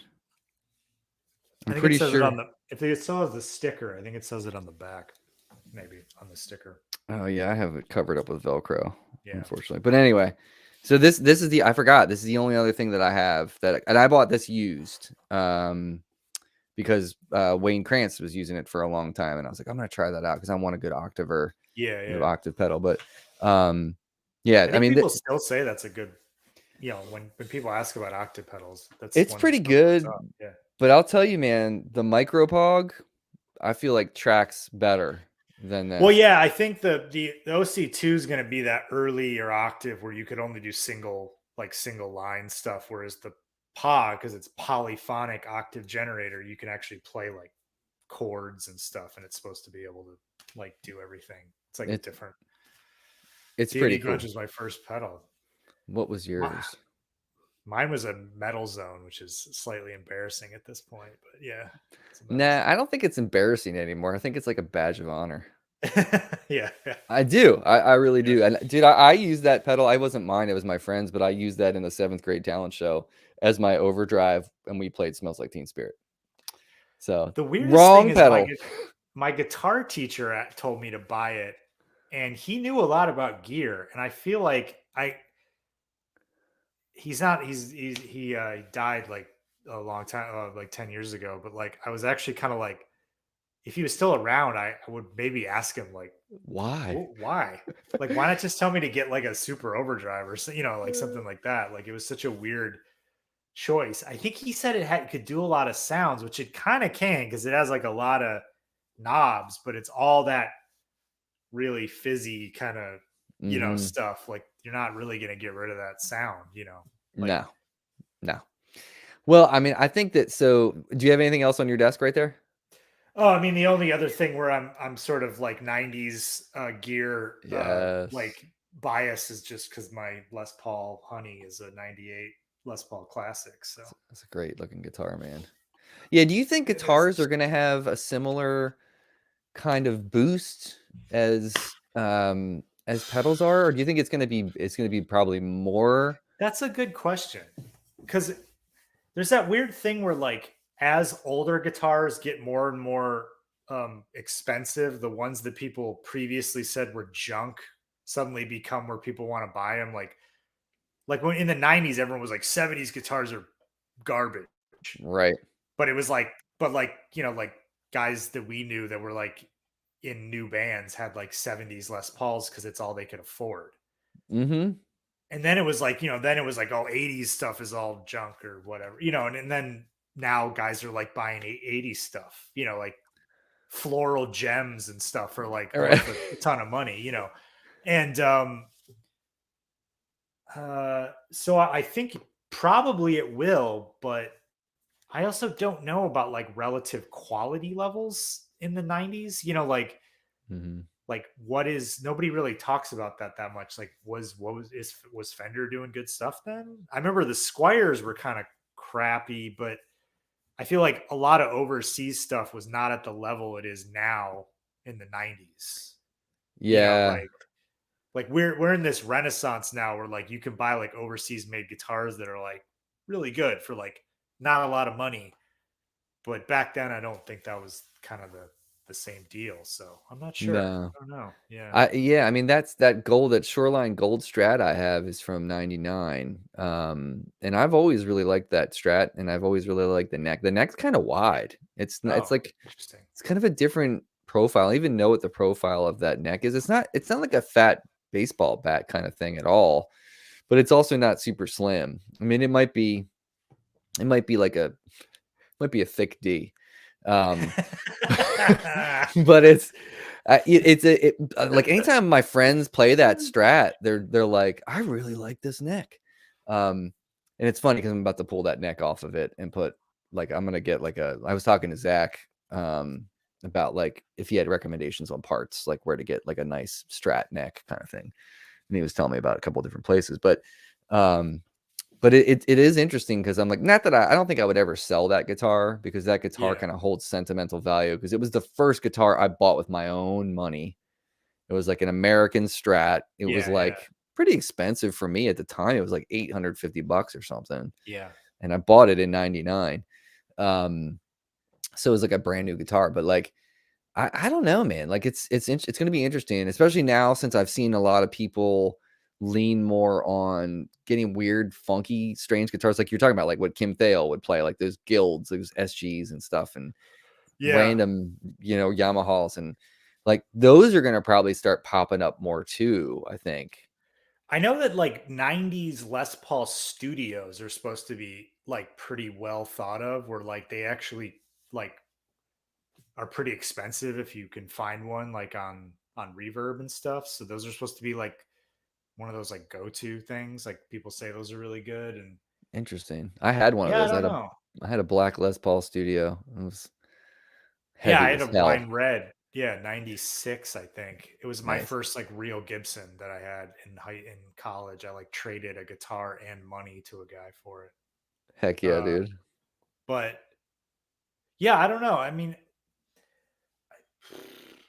I'm I think pretty it says sure. it on the. If it still has the sticker, I think it says it on the back. Maybe on the sticker. Oh yeah, I have it covered up with Velcro, Yeah. unfortunately. But anyway, so this is the, I forgot, this is the only other thing that I have that, and I bought this used because Wayne Krantz was using it for a long time, and I was like, I'm gonna try that out because I want a good octave or octave pedal. But yeah, I think people still say that's a good. You know, when people ask about octave pedals, it's pretty good. Yeah. But I'll tell you, man, the Micropog, I feel like tracks better than this. Well, yeah, I think the OC2 is going to be that earlier octave where you could only do single line stuff, whereas the POG, because it's polyphonic octave generator, you can actually play like chords and stuff, and it's supposed to be able to like do everything. It's like a different. It's D&D pretty cool. Grunge was my first pedal. What was yours? Mine was a Metal Zone, which is slightly embarrassing at this point, but yeah. Nah, I don't think it's embarrassing anymore. I think it's like a badge of honor. Yeah. I do. I really do. And dude, I used that pedal. I wasn't mine, it was my friend's, but I used that in the 7th grade talent show as my overdrive, and we played Smells Like Teen Spirit. So the weirdest wrong thing pedal. is my guitar teacher told me to buy it, and he knew a lot about gear, and I feel like he died like a long time, like 10 years ago, but like I was actually kind of like, if he was still around, I would maybe ask him like, why like, why not just tell me to get like a super overdrive or like something like that. Like, it was such a weird choice. I think he said it could do a lot of sounds, which it kind of can, because it has like a lot of knobs, but it's all that really fizzy kind of stuff. Like, you're not really going to get rid of that sound, like, no. Well, I mean, I think that, so do you have anything else on your desk right there? Oh, I mean, the only other thing where I'm sort of like 90s gear like bias is just because my Les Paul Honey is a 98 Les Paul Classic. So that's a great looking guitar, man. Yeah, do you think guitars are going to have a similar kind of boost as pedals are, or do you think it's going to be probably more? That's a good question, because there's that weird thing where, like, as older guitars get more and more expensive, the ones that people previously said were junk suddenly become where people want to buy them. Like when in the 90s, everyone was like, 70s guitars are garbage, right? But it was like, like guys that we knew that were like in new bands had like 70s Les Pauls because it's all they could afford. Mm-hmm. And then it was like, then it was like, oh, 80s stuff is all junk or whatever, and then now guys are like buying 80s stuff, like floral gems and stuff are like worth a ton of money, and so I think probably it will, but I also don't know about like relative quality levels in the 90s, like like nobody really talks about that much. Like, was Fender doing good stuff then? I remember the Squires were kind of crappy, but I feel like a lot of overseas stuff was not at the level it is now in the 90s. Yeah. Like we're in this renaissance now where like you can buy like overseas made guitars that are like really good for like not a lot of money. But back then I don't think that was kind of the same deal. So I'm not sure. No. I don't know. Yeah. I mean, that Shoreline Gold Strat I have is from 99. And I've always really liked that Strat, and I've always really liked the neck. The neck's kind of wide. It's like, interesting. It's kind of a different profile. I even know what the profile of that neck is. It's not like a fat baseball bat kind of thing at all, but it's also not super slim. I mean, it might be like a thick D. But it's like anytime my friends play that Strat, they're like, I really like this neck. And it's funny because I'm about to pull that neck off of it and put like I'm gonna get like I was talking to Zach about like if he had recommendations on parts, like where to get like a nice Strat neck kind of thing. And he was telling me about a couple different places, but it is interesting because I'm like, not that I don't think I would ever sell that guitar because that guitar kind of holds sentimental value because it was the first guitar I bought with my own money. It was like an American Strat. It was like pretty expensive for me at the time. It was like $850 or something. Yeah. And I bought it in 99. So it was like a brand new guitar, but like, I don't know, man. Like it's going to be interesting, especially now since I've seen a lot of people lean more on getting weird, funky, strange guitars. Like you're talking about, like what Kim Thale would play, like those Guilds, those SGs and stuff, and random, Yamahas, and like those are going to probably start popping up more too, I think. I know that like 90s Les Paul studios are supposed to be like pretty well thought of, where like they actually like are pretty expensive if you can find one like on Reverb and stuff. So those are supposed to be like one of those like go-to things. Like people say those are really good. And Interesting. I had one of I those. don't know. I had a black Les Paul studio. It was Yeah, I heavy had as a hell. wine red. Yeah, 96, I think. It was my Nice. first like real Gibson that I had in college. I like traded a guitar and money to a guy for it. Heck yeah, dude. But yeah, I don't know. I mean,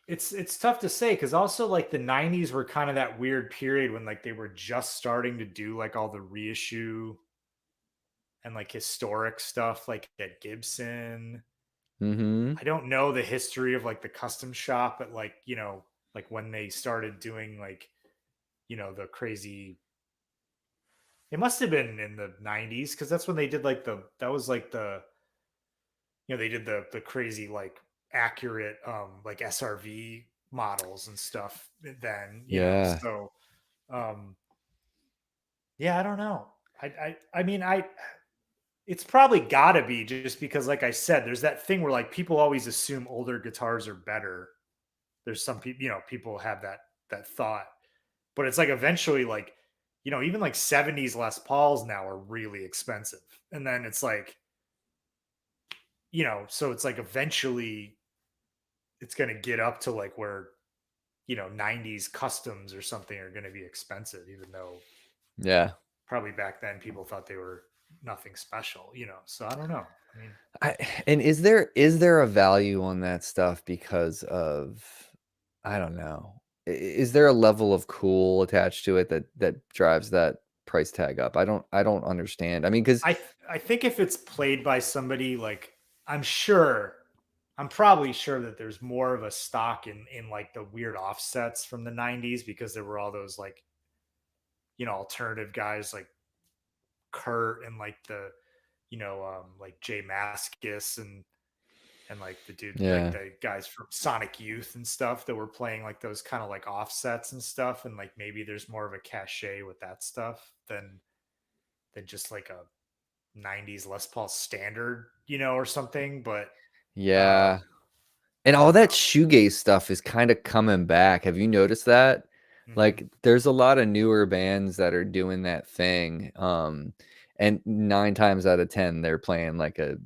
it's tough to say because also like the 90s were kind of that weird period when like they were just starting to do like all the reissue and like historic stuff like at Gibson. Mm-hmm. I don't know the history of like the custom shop, but like, like when they started doing like, the crazy, it must have been in the 90s because that's when they did like that was like they did the crazy like accurate like SRV models and stuff then, Yeah. so um yeah, I don't know. I mean, it's probably got to be just because like I said, there's that thing where like people always assume older guitars are better. There's some people, people have that thought. But it's like eventually like, even like 70s Les Pauls now are really expensive. And then it's like, so it's like eventually it's going to get up to like where, 90s customs or something are going to be expensive, even though Yeah. probably back then people thought they were nothing special, So I don't know. I mean, And is there a value on that stuff because of, I don't know. Is there a level of cool attached to it that drives that price tag up? I don't understand. I mean, because I think if it's played by somebody like I'm sure I'm probably sure that there's more of a stock in like the weird offsets from the 90s because there were all those like alternative guys like Kurt and like the like Jay Mascis and like the dude like yeah, the guys from Sonic Youth and stuff that were playing like those kind of like offsets and stuff, and like maybe there's more of a cachet with that stuff than just like a 90s Les Paul standard, or something. But yeah. And I all don't that know. shoegaze stuff is kind of coming back. Have you noticed that? Mm-hmm. Like there's a lot of newer bands that are doing that thing. And 9 times out of 10 they're playing like a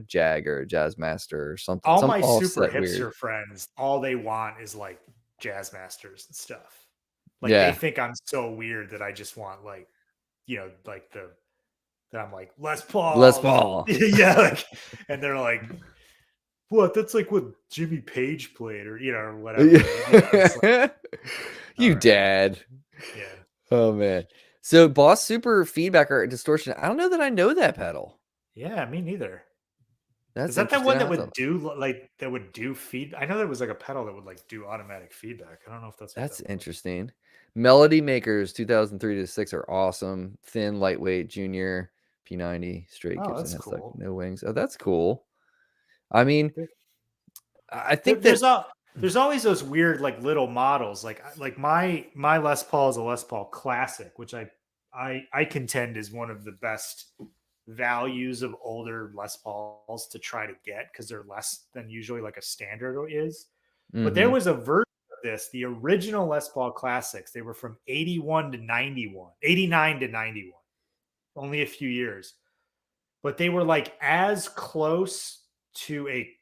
Jag or a Jazz Master or something, All some my super offset weird. hipster friends, all they want is like jazz masters and stuff. Like they Yeah. think I'm so weird that I just want like, like that I'm like Les Les Pauls and Paul. yeah, like, and they're like, what? That's like what Jimmy Page played, or whatever. It's like, all You right, dad. yeah, Oh man. So Boss Super feedback or distortion. I don't know that I know that pedal. yeah. Me neither. Is That's that interesting. one I that have to, would do like that would do feed? I know there was like a pedal that would like do automatic feedback. I don't know if that's what that that's was. interesting. Melody Makers 2003 to 6 are awesome. Thin, lightweight, junior, P90, straight Oh, Gibson that's headstock, cool. no wings. Oh, that's cool. I mean, I There, think that there's a there's always those weird like little models like my Les Paul is a Les Paul Classic, which I contend is one of the best values of older Les Pauls to try to get because they're less than usually like a standard is. But there hmm was a version of this, the original Les Paul Classics. They were from 81 to 91, 89 to 91. only a few years, but they were like as close to a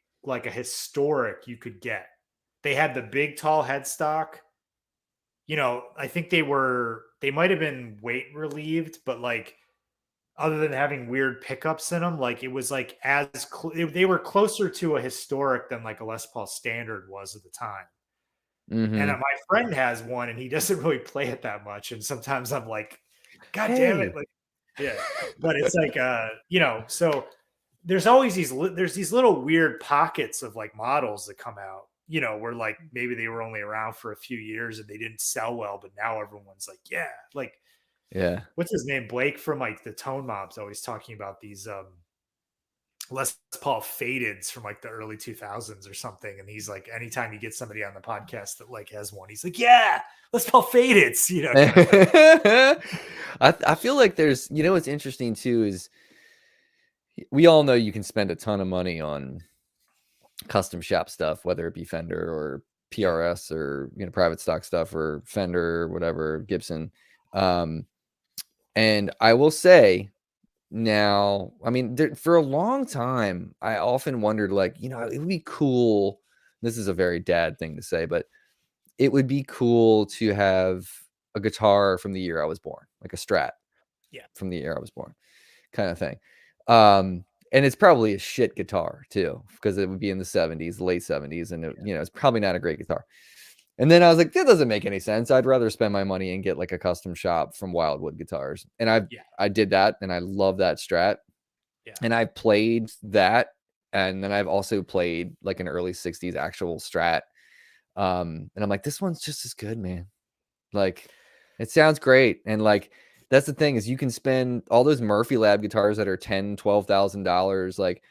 historic you could get. They had the big tall headstock. I think they might have been weight relieved, but like other than having weird pickups in them, like it was like they were closer to a historic than like a Les Paul Standard was at the time. And Mm-hmm. my friend has one, and he doesn't really play it that much. And sometimes I'm like, God damn it, Hey. like, yeah. But it's like, so there's always these little weird pockets of like models that come out, where like maybe they were only around for a few years and they didn't sell well, but now everyone's like, yeah, like, Yeah. what's his name? Blake from like the Tone Mobs always talking about these Les Paul fadeds from like the early 2000s or something. And he's like, anytime you get somebody on the podcast that like has one, he's like, yeah, Les Paul fadeds, kind of thing. I feel like there's, what's interesting too is we all know you can spend a ton of money on custom shop stuff, whether it be Fender or PRS or private stock stuff or Fender or whatever, Gibson. And I will say now, I mean, for a long time, I often wondered, like, it would be cool. This is a very dad thing to say, but it would be cool to have a guitar from the year I was born, like a Strat, from the year I was born, kind of thing. And it's probably a shit guitar too, because it would be in the 70s, late 70s, and it's probably not a great guitar. And then I was like, that doesn't make any sense. I'd rather spend my money and get like a custom shop from Wildwood Guitars. And I did that, and I love that Strat. Yeah. And I played that, and then I've also played like an early 60s actual Strat. And I'm like, this one's just as good, man. Like, it sounds great. And like, that's the thing, is you can spend all those Murphy Lab guitars that are $10,000-$12,000. Like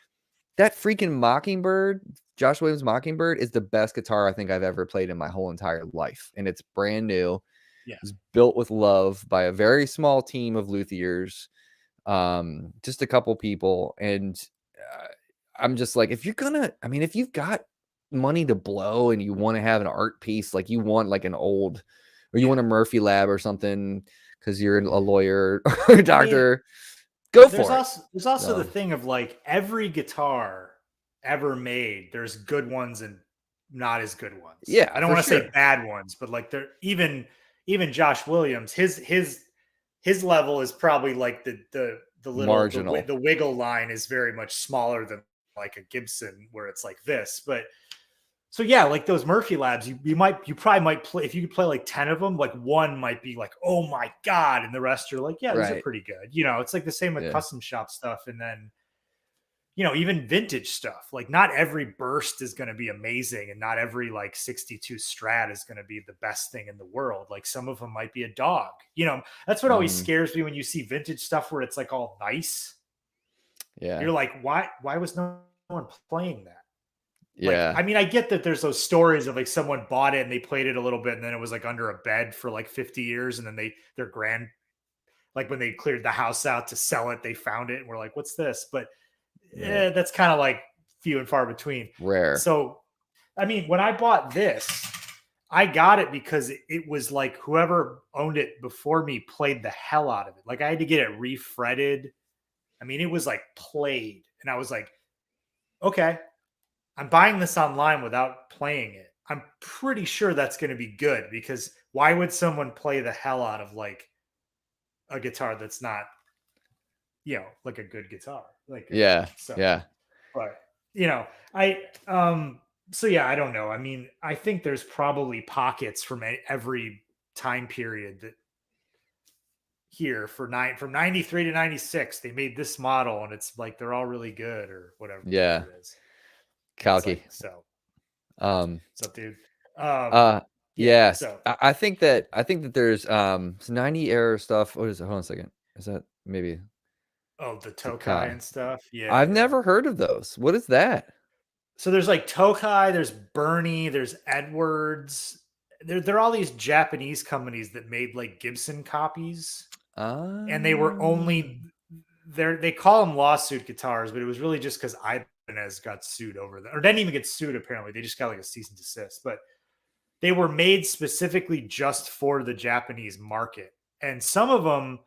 that freaking Mockingbird, Josh Williams Mockingbird, is the best guitar I think I've ever played in my whole entire life. And it's brand new. Yeah. It's built with love by a very small team of luthiers, just a couple people. And I'm just like, if you've got money to blow and you want to have an art piece, like you want like an old, or you want a Murphy Lab or something because you're a lawyer or a doctor, go for it. There's also the thing of like every guitar ever made, there's good ones and not as good ones. Yeah, I don't want to say bad ones, but like they're even Josh Williams, his level is probably like the little marginal. The wiggle line is very much smaller than like a Gibson where it's like this, but so yeah, like those Murphy Labs, you probably might play, if you could play like 10 of them, like one might be like, oh my God. And the rest are like, yeah, these are pretty good. It's like the same with custom shop stuff. And then, even vintage stuff, like not every burst is going to be amazing. And not every like 62 Strat is going to be the best thing in the world. Like some of them might be a dog, that's what always scares me when you see vintage stuff where it's like all nice. Yeah. You're like, why was no one playing that? Yeah. Like, I mean, I get that there's those stories of like someone bought it and they played it a little bit and then it was like under a bed for like 50 years. And then like when they cleared the house out to sell it, they found it and we're like, what's this? But that's kind of like few and far between. Rare. So, I mean, when I bought this, I got it because it was like whoever owned it before me played the hell out of it. Like I had to get it refretted. I mean, it was like played. And I was like, okay, I'm buying this online without playing it. I'm pretty sure that's going to be good because why would someone play the hell out of like a guitar that's not, like a good guitar? Like, yeah. But, so yeah, I don't know. I mean, I think there's probably pockets from every time period that here from 93 to 96, they made this model and it's like, they're all really good or whatever. Yeah. It is. Calky. Like, so, what's up, dude? Yeah. So I think that there's 90 error stuff. What is it? Hold on a second. Is that maybe? Oh, the Tokai and stuff. Yeah. I've never heard of those. What is that? So there's like Tokai, there's Bernie, there's Edwards. They're all these Japanese companies that made like Gibson copies. And they were only they call them lawsuit guitars, but it was really just because Ibanez got sued over that, or didn't even get sued. Apparently, they just got like a cease and desist. But they were made specifically just for the Japanese market, and some of them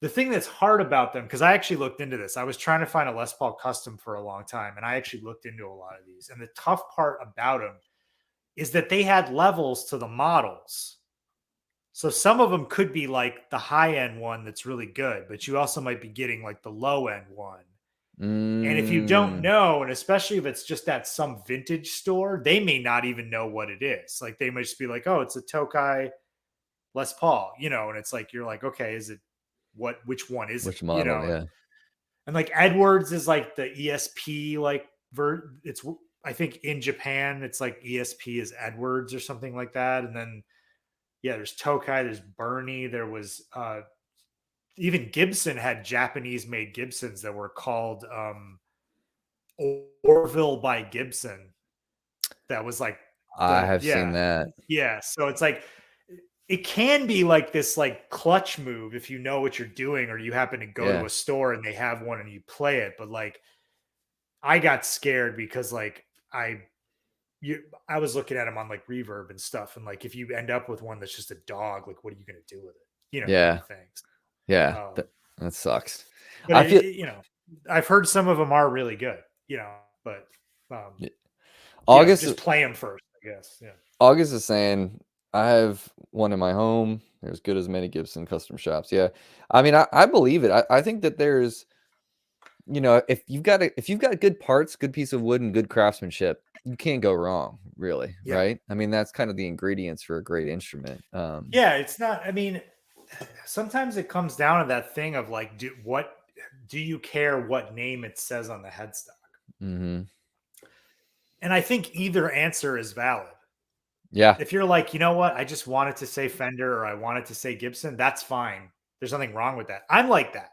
The thing that's hard about them, because I actually looked into this, I was trying to find a Les Paul custom for a long time, and I actually looked into a lot of these. And the tough part about them is that they had levels to the models. So some of them could be like the high end one that's really good, but you also might be getting like the low end one. And if you don't know, and especially if it's just at some vintage store, they may not even know what it is. Like they might just be like, oh, it's a Tokai Les Paul, and it's like, you're like, okay, is it which one is Which it? model? Yeah. And like Edwards is like the ESP, like it's, I think in Japan, it's like ESP is Edwards or something like that. And then, yeah, there's Tokai, there's Bernie, there was, even Gibson had Japanese made Gibsons that were called Orville by Gibson. That was like I have seen that. Yeah. So it's like it can be like this like clutch move if you know what you're doing, or you happen to go to a store and they have one and you play it. But like I got scared because like I was looking at them on like Reverb and stuff, and like if you end up with one that's just a dog, like what are you going to do with it? Yeah. Things. Yeah. That sucks. But I feel, I've heard some of them are really good, but August, just play them first, I guess. Yeah. August is saying I have one in my home. They're as good as many Gibson custom shops. Yeah. I mean, I believe it. I think that there's, if you've got good parts, good piece of wood, and good craftsmanship, you can't go wrong, really. Yeah. Right. I mean, that's kind of the ingredients for a great instrument. Yeah. It's not, I mean, sometimes it comes down to that thing of like, do you care what name it says on the headstock? Mm-hmm. And I think either answer is valid. Yeah. If you're like, you know what, I just wanted to say Fender or I wanted to say Gibson, that's fine. There's nothing wrong with that. I'm like that.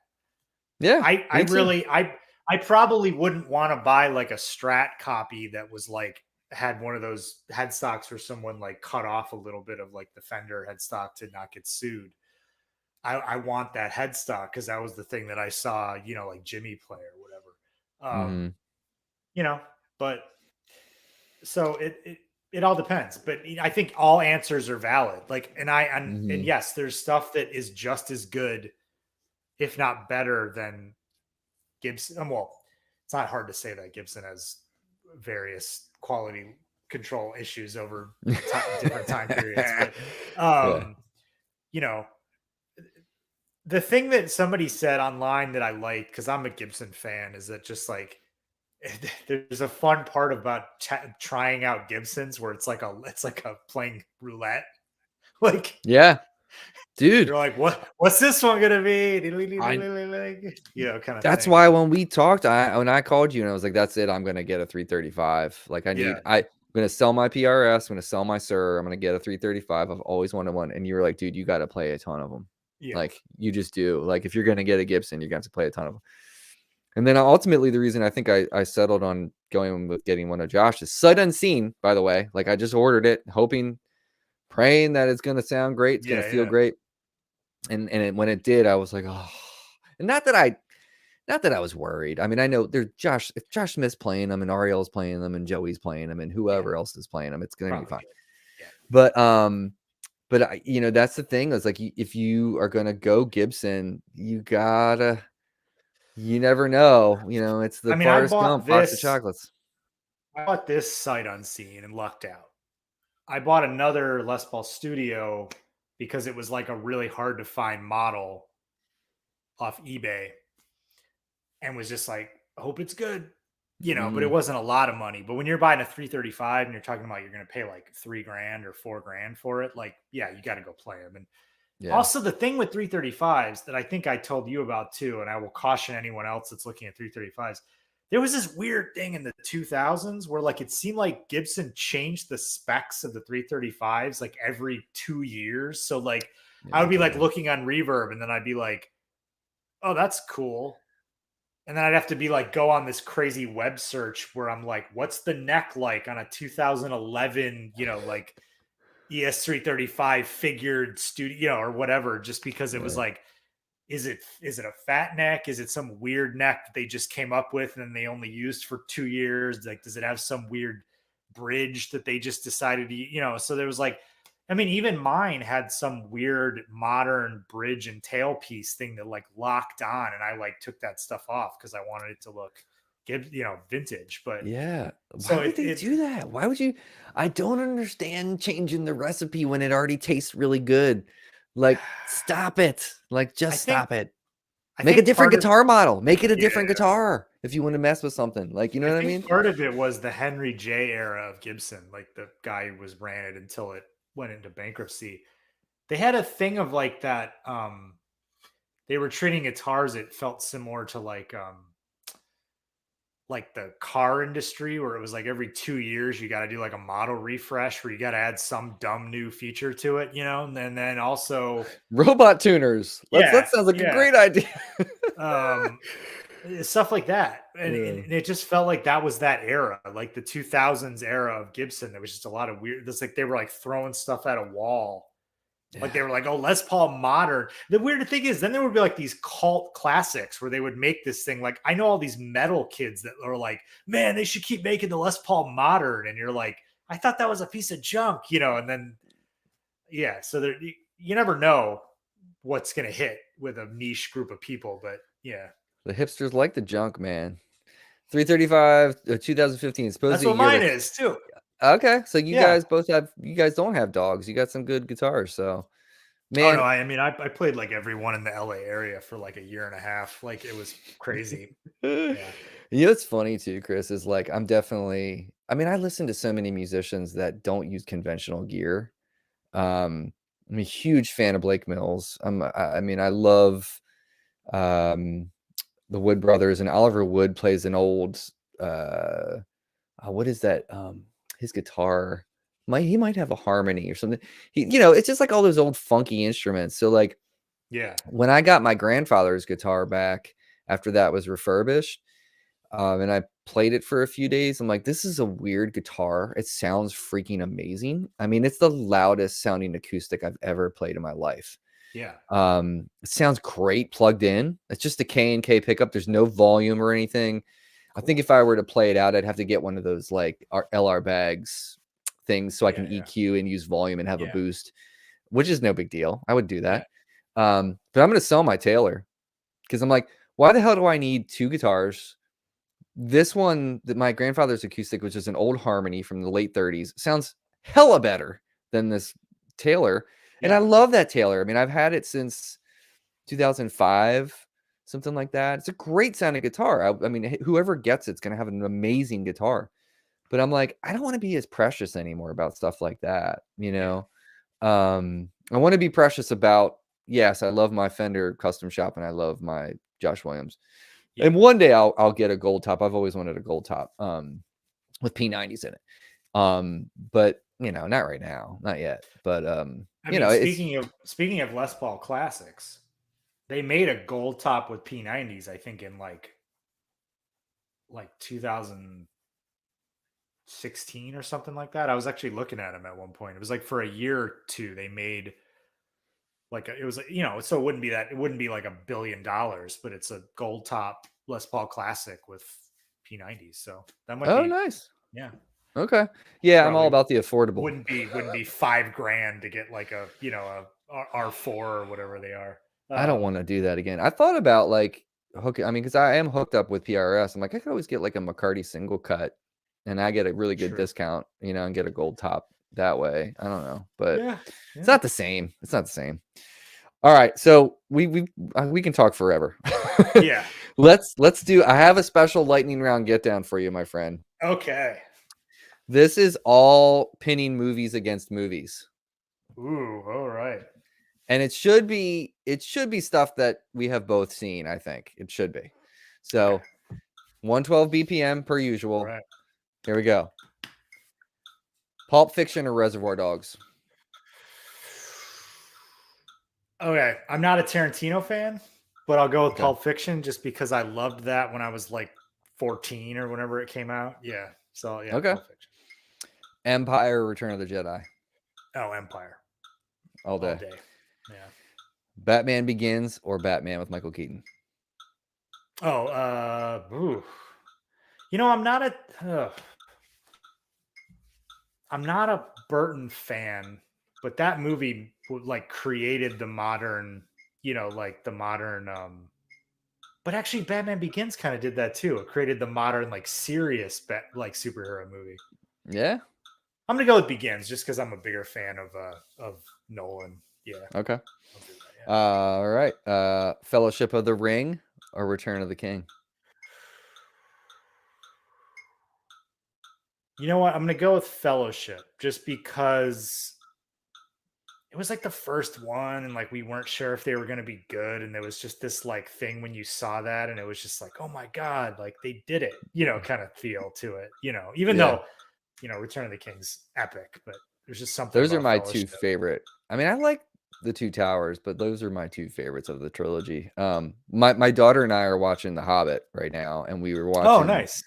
Yeah. I probably wouldn't want to buy like a Strat copy that was like, had one of those headstocks where someone like cut off a little bit of like the Fender headstock to not get sued. I want that headstock because that was the thing that I saw, like Jimmy play or whatever. But so it all depends. But I think all answers are valid. Like, and yes, there's stuff that is just as good, if not better than Gibson. Well, it's not hard to say that Gibson has various quality control issues over different time periods. But, the thing that somebody said online that I like, because I'm a Gibson fan, is that just like there's a fun part about trying out Gibsons where it's like a playing roulette. Like, yeah, dude, you're like, what's this one gonna be? Kind of. That's why when we talked, when I called you and I was like, that's it, I'm gonna get a 335. Like I'm gonna sell my PRS, I'm gonna sell my Sir, I'm gonna get a 335. I've always wanted one. And you were like, dude, you got to play a ton of them. Yeah. Like you just do. Like if you're gonna get a Gibson, you're going to play a ton of them. And then ultimately the reason I think I settled on going with getting one of Josh's, sight unseen, by the way. Like I just ordered it, hoping, praying that it's gonna sound great, it's gonna feel great. And when it did, I was like, oh. And not that I was worried. I mean, I know if Josh Smith's playing them and Ariel's playing them and Joey's playing them and whoever else is playing them, it's going to be fine. Yeah. But that's the thing is like, if you are going to go Gibson, you never know, it's the Forrest Gump box of chocolates. I bought this sight unseen and lucked out. I bought another Les Paul Studio because it was like a really hard to find model off eBay. And was just like, I hope it's good, but it wasn't a lot of money. But when you're buying a 335 and you're talking about you're going to pay like $3,000 or $4,000 for it, like, yeah, you got to go play them. And also the thing with 335s that I think I told you about too, and I will caution anyone else that's looking at 335s, there was this weird thing in the 2000s where like it seemed like Gibson changed the specs of the 335s like every 2 years. So like I would be like looking on Reverb and then I'd be like, oh, that's cool. And then I'd have to be like, go on this crazy web search where I'm like, what's the neck like on a 2011, like ES335 figured studio, or whatever, just because it was like, is it a fat neck? Is it some weird neck that they just came up with and they only used for 2 years? Like, does it have some weird bridge that they just decided to, so there was like, I mean, even mine had some weird modern bridge and tailpiece thing that like locked on, and I like took that stuff off because I wanted it to look, vintage. But Yeah. Why so would they it do that? Why would you? I don't understand changing the recipe when it already tastes really good. Like, stop it. Like, I just think stop it. I Make a think different part of guitar model. Make it a yeah, different guitar if you want to mess with something. Like, you know I what I think mean? part of it was the Henry J era of Gibson, like the guy who was ran it until it went into bankruptcy. They had a thing of like that. They were treating guitars. It felt similar to like the car industry, where it was like every 2 years you got to do like a model refresh where you got to add some dumb new feature to it, and then also Robot tuners. That yeah, sounds like a yeah, great idea. um, stuff like that, Yeah. and it just felt like that was that era, like the 2000s era of Gibson. There was just a lot of weird. It's like they were like throwing stuff at a wall. Like they Yeah. were like, oh, Les Paul modern. The weird thing is, then there would be like these cult classics where they would make this thing. Like I know all these metal kids that are like, man, they should keep making the Les Paul modern. And you're like, I thought that was a piece of junk, And then yeah, so there, you never know what's gonna hit with a niche group of people, but yeah, The hipsters like the junk, man. 335, 2015, supposed that's to be a what year mine that. is too. Okay, so Yeah. you guys don't have dogs. You got some good guitars, so Oh no, man. I mean, I played like everyone in the LA area for like a year and a half. Like it was crazy. Yeah. You know what's funny too, Chris, is like I mean, I listen to so many musicians that don't use conventional gear. I'm a huge fan of Blake Mills. I mean, I love um the Wood Brothers, and Oliver Wood plays an old what is that? His guitar he might have a harmony or something. It's just like all those old funky instruments. So like Yeah. when I got my grandfather's guitar back after that was refurbished, and I played it for a few days, I'm like, this is a weird guitar. It sounds freaking amazing. I mean, it's the loudest sounding acoustic I've ever played in my life. Yeah. It sounds great plugged in. It's just a K and K pickup. There's no volume or anything. I think if I were to play it out, I'd have to get one of those like LR bags things so I can Yeah. Yeah. EQ and use volume and have a Yeah. boost, which is no big deal. I would do Yeah. that. But I'm going to sell my Taylor because I'm like, why the hell do I need two guitars? This one, that my grandfather's acoustic, which is an old Harmony from the late 30s, sounds hella better than this Taylor. And I Yeah. love that Taylor. I mean, I've had it since 2005, something like that. It's a great sounding guitar. I mean, whoever gets it's going to have an amazing guitar. But I'm like, I don't want to be as precious anymore about stuff like that. Yeah. I want to be precious about, yes, I love my Fender custom shop and I love my Josh Williams. Yeah. And one day I'll get a gold top. I've always wanted a gold top with P90s in it. But not right now, not yet. But I mean, it's speaking of Les Paul classics, they made a gold top with P90s, I think, in like 2016 or something like that. I was actually looking at them at one point. It was like for a year or two, they made like it was so it wouldn't be like $1 billion, but it's a gold top Les Paul classic with P90s. So that might oh be, nice. yeah, Okay. Yeah, I'm all probably about the affordable. wouldn't be $5,000 to get like a R4 or whatever they are. I don't want to do that again. I thought about like hooking. I mean, because I am hooked up with PRS. I'm like, I could always get like a McCarty single cut, and I get a really good True. discount, and get a gold top that way. I don't know, but Yeah. it's not the same. It's not the same. All right, so we can talk forever. Yeah. Let's do. I have a special lightning round get down for you, my friend. Okay. This is all pinning movies against movies. Ooh, all right. And it should be stuff that we have both seen, I think. It should be. So, Okay. 112 BPM per usual. All right. Here we go. Pulp Fiction or Reservoir Dogs? Okay. I'm not a Tarantino fan, but I'll go with Okay. Pulp Fiction just because I loved that when I was like 14 or whenever it came out. Yeah. So yeah, Okay. Pulp Fiction. Empire or Return of the Jedi? Oh, Empire. All day. All day. Yeah. Batman Begins or Batman with Michael Keaton? Oh, ooh. I'm not a Burton fan, but that movie like created the modern, like the modern. But actually, Batman Begins kind of did that too. It created the modern, like serious, like superhero movie. Yeah. I'm gonna go with Begins just because I'm a bigger fan of Nolan. Yeah. Okay. I'll do that, yeah. All right. Fellowship of the Ring or Return of the King? You know what? I'm gonna go with Fellowship just because it was like the first one, and like we weren't sure if they were gonna be good, and there was just this like thing when you saw that, and it was just like, oh my god, like they did it, kind of feel to it, even Yeah. though Return of the King's epic, but there's just something Those are about my two Fellowship. favorite. I mean, I like the Two Towers, but those are my two favorites of the trilogy. My daughter and I are watching The Hobbit right now, and we were Oh, watching nice.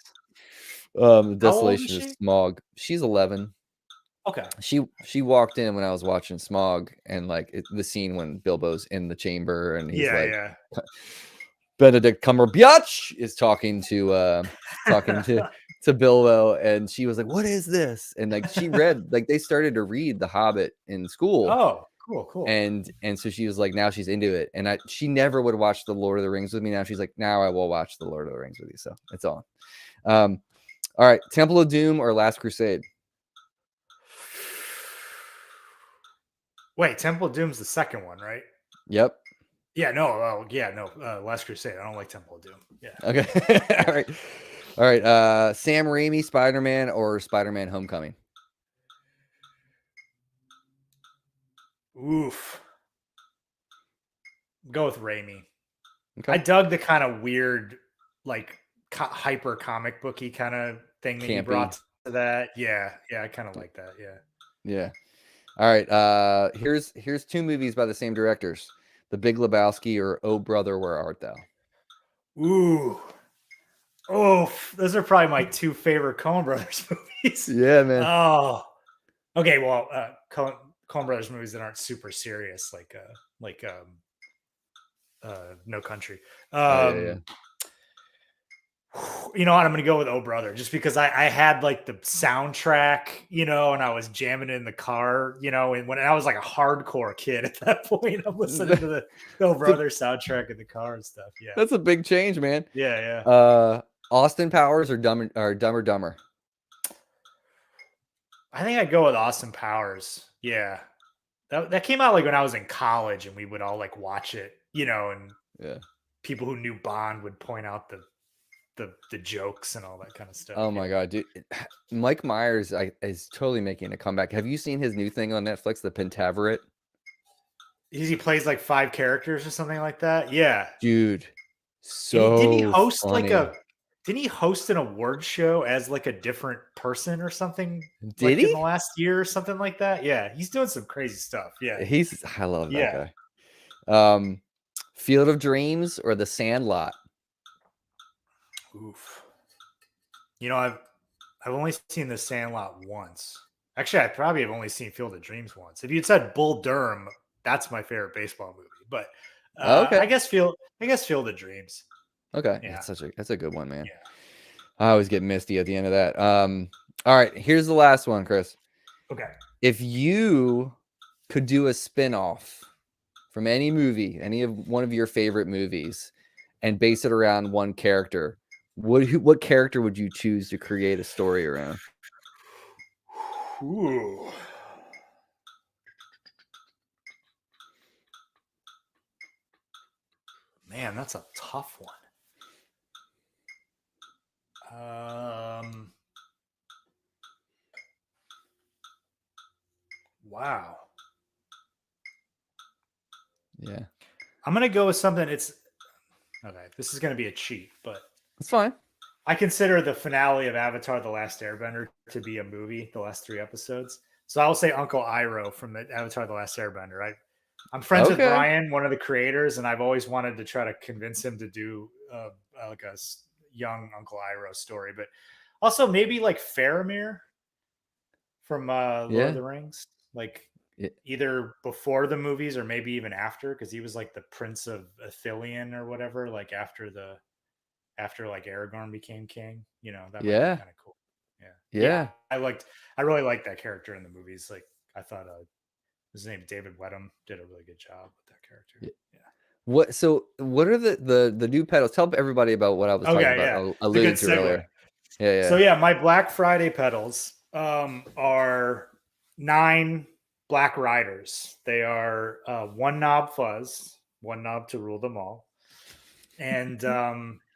The How old is Desolation of she? Smog. She's 11. Okay. She walked in when I was watching Smog, and like the scene when Bilbo's in the chamber and he's like, Yeah, Benedict Cumberbatch is talking talking yeah. to Bilbo, and she was like, "What is this?" And like she read, like they started to read The Hobbit in school, Oh, cool. and so she was like, now she's into it. And she never would watch the Lord of the Rings with me. Now she's like, now I will watch the Lord of the Rings with you. So it's on. All right, Temple of Doom or Last Crusade? Wait, Temple of Doom's the second one, right? Yep. Yeah, no, Last Crusade. I don't like Temple of Doom. Yeah. Okay. All right. Sam Raimi, Spider-Man or Spider-Man Homecoming? Oof. Go with Raimi. Okay. I dug the kind of weird, like hyper comic booky kind of thing that he Campy. brought to that. Yeah, I kind of like that. Yeah. Yeah. All right. Here's two movies by the same directors: The Big Lebowski or Oh Brother, Where Art Thou? Ooh. Oh, those are probably my two favorite Coen Brothers movies. Yeah, man. Oh. Okay, well, Coen Brothers movies that aren't super serious, like No Country. Oh yeah. You know what? I'm gonna go with Oh Brother, just because I had like the soundtrack, and I was jamming it in the car, and when I was like a hardcore kid at that point, I'm listening to the Oh Brother soundtrack in the car and stuff. Yeah, That's a big change, man. yeah. Austin Powers or Dumb or Dumber? I think I'd go with Austin Powers. Yeah, that came out like when I was in college, and we would all like watch it, and Yeah. people who knew Bond would point out the jokes and all that kind of stuff. Oh my god, dude! Mike Myers is totally making a comeback. Have you seen his new thing on Netflix, The Pentaveret? He plays like 5 characters or something like that. Yeah, Dude, didn't he so host funny. didn't he host an award show as like a different person or something Did like in he? the last year or something like that? Yeah, he's doing some crazy stuff. Yeah, I love that yeah. guy. Field of Dreams or The Sandlot? Oof. I've only seen The Sandlot once. Actually, I probably have only seen Field of Dreams once. If you'd said Bull Durham, that's my favorite baseball movie. But Okay. I guess Field of Dreams. Okay. Yeah, That's a good one, man. yeah. I always get misty at the end of that. All right, here's the last one, Chris. Okay. If you could do a spin-off from any movie, any of one of your favorite movies, and base it around one character, what character would you choose to create a story around? Ooh. Man, that's a tough one. Wow. Yeah, I'm gonna go with something. It's okay. This is gonna be a cheat, but that's fine. I consider the finale of Avatar: The Last Airbender to be a movie. The last 3 episodes. So I'll say Uncle Iroh from the Avatar: The Last Airbender. I'm friends with Okay. Brian, one of the creators, and I've always wanted to try to convince him to do like a young Uncle Iroh story, but also maybe like Faramir from Lord of Yeah. the Rings, like Yeah. either before the movies or maybe even after, because he was like the Prince of Athelion or whatever, like after like Aragorn became king. That might be Yeah. kind of cool. Yeah, Yeah. I really liked that character in the movies. Like I thought His name David Wedham did a really good job with that character. Yeah. What are the new pedals? Tell everybody about what I was talking Okay, about, yeah. It's a alluding good to segue. earlier. Yeah. So yeah, my Black Friday pedals are 9 Black Riders. They are 1 knob fuzz, 1 knob to rule them all, and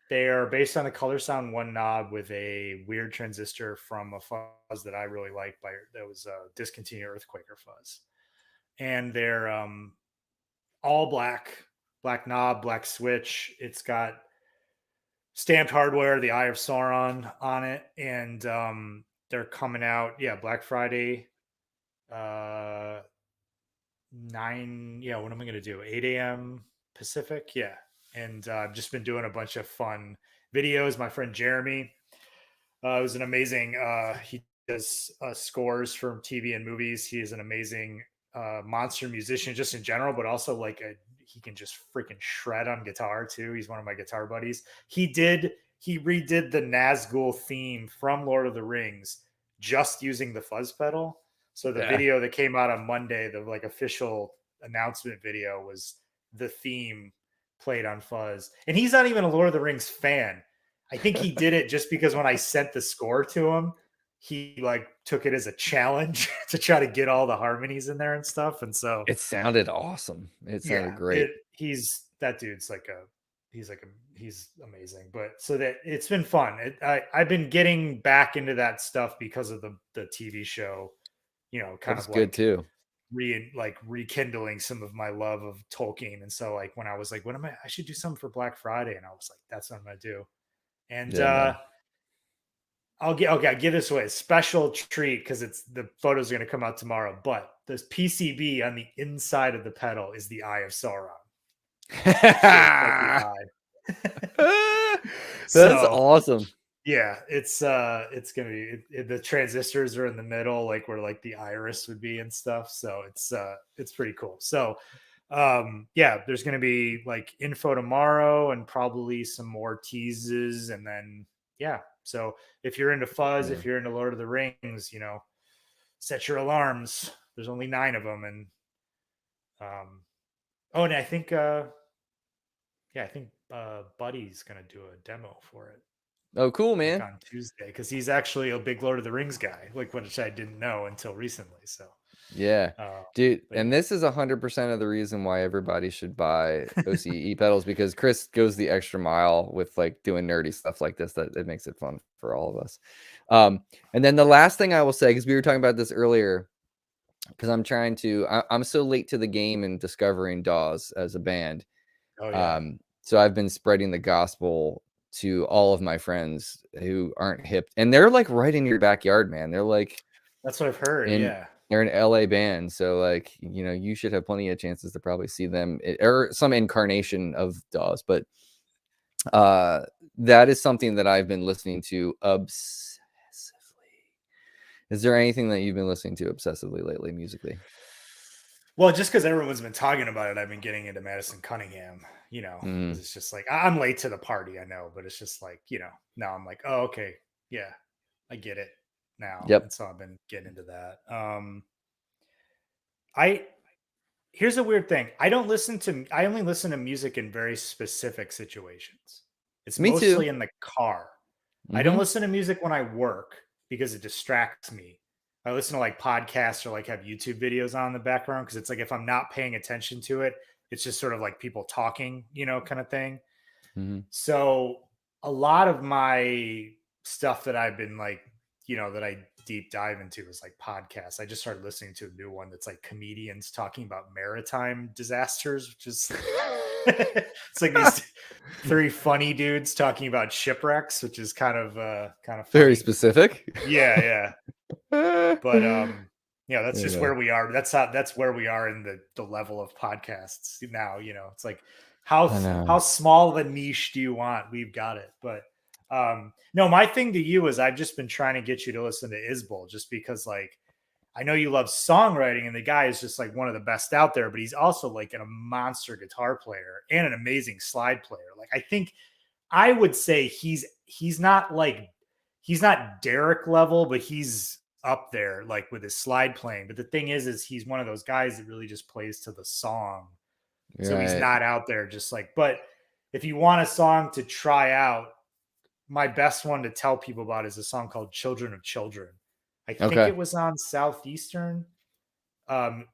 they are based on the Color Sound 1 knob with a weird transistor from a fuzz that I really like. That was a discontinued Earthquaker fuzz, and they're all black knob, black switch. It's got stamped hardware, the Eye of Sauron on it, and they're coming out. Yeah, Black Friday, 9. Yeah, what am I gonna do? 8 a.m. Pacific. Yeah, and I've just been doing a bunch of fun videos. My friend Jeremy was an amazing. He does scores from TV and movies. He is an amazing monster musician, just in general, but also he can just freaking shred on guitar too. He's one of my guitar buddies. He redid the Nazgul theme from Lord of the Rings just using the fuzz pedal. So the video that came out on Monday, the official announcement video, was the theme played on fuzz. And he's not even a Lord of the Rings fan. I think he did it just because when I sent the score to him, he took it as a challenge to try to get all the harmonies in there and stuff. And so it sounded awesome. It sounded great. He's amazing. But so that it's been fun. I've been getting back into that stuff because of the TV show, kind That's of good too. Rekindling some of my love of Tolkien. And so when I was like, I should do something for Black Friday. And I was like, that's what I'm going to do. And I'll give this away, a special treat, because the photos are going to come out tomorrow. But this PCB on the inside of the pedal is the Eye of Sauron. That's awesome. Yeah, it's gonna be the transistors are in the middle, where the iris would be and stuff. So it's pretty cool. So yeah, there's gonna be info tomorrow and probably some more teases, and then yeah. So if you're into fuzz, if you're into Lord of the Rings, set your alarms. There's only 9 of them, and and I think Buddy's gonna do a demo for it. Oh, cool, man! On Tuesday, because he's actually a big Lord of the Rings guy, which I didn't know until recently. So yeah, dude, and this is 100% of the reason why everybody should buy O.C.E Pedals, because Chris goes the extra mile with doing nerdy stuff like this. That it makes it fun for all of us. And then the last thing I will say, because we were talking about this earlier, because I'm so late to the game and discovering DAWs as a band. Oh, yeah. So I've been spreading the gospel to all of my friends who aren't hip, and they're right in your backyard, man. They're that's what I've heard. Yeah, they're an LA band, so you should have plenty of chances to probably see them or some incarnation of DAWs. But that is something that I've been listening to obsessively. Is there anything that you've been listening to obsessively lately, musically? Well, just because everyone's been talking about it, I've been getting into Madison Cunningham, because it's just I'm late to the party, I know, but it's just now I'm like, oh, okay, yeah, I get it now. Yep. And so I've been getting into that. Here's a weird thing. I only listen to music in very specific situations. It's mostly in the car. I don't listen to music when I work because it distracts me. I listen to podcasts or have YouTube videos on in the background, because it's if I'm not paying attention to it, it's just sort of people talking, kind of thing. So a lot of my stuff that I've been that I deep dive into is podcasts. I just started listening to a new one that's comedians talking about maritime disasters, which is it's these 3 funny dudes talking about shipwrecks, which is kind of funny. Very specific. Yeah. But that's just where we are. That's where we are in the level of podcasts now. It's how small of a niche do you want? We've got it. But no, my thing to you is I've just been trying to get you to listen to Isbell, just because I know you love songwriting, and the guy is just one of the best out there, but he's also a monster guitar player and an amazing slide player. I think I would say he's not Derek level, but he's up there, like with his slide playing. But the thing is he's one of those guys that really just plays to the song. So he's Right. not out there just like, but if you want a song to try out, my best one to tell people about is a song called Children of Children. I think Okay. it was on Southeastern,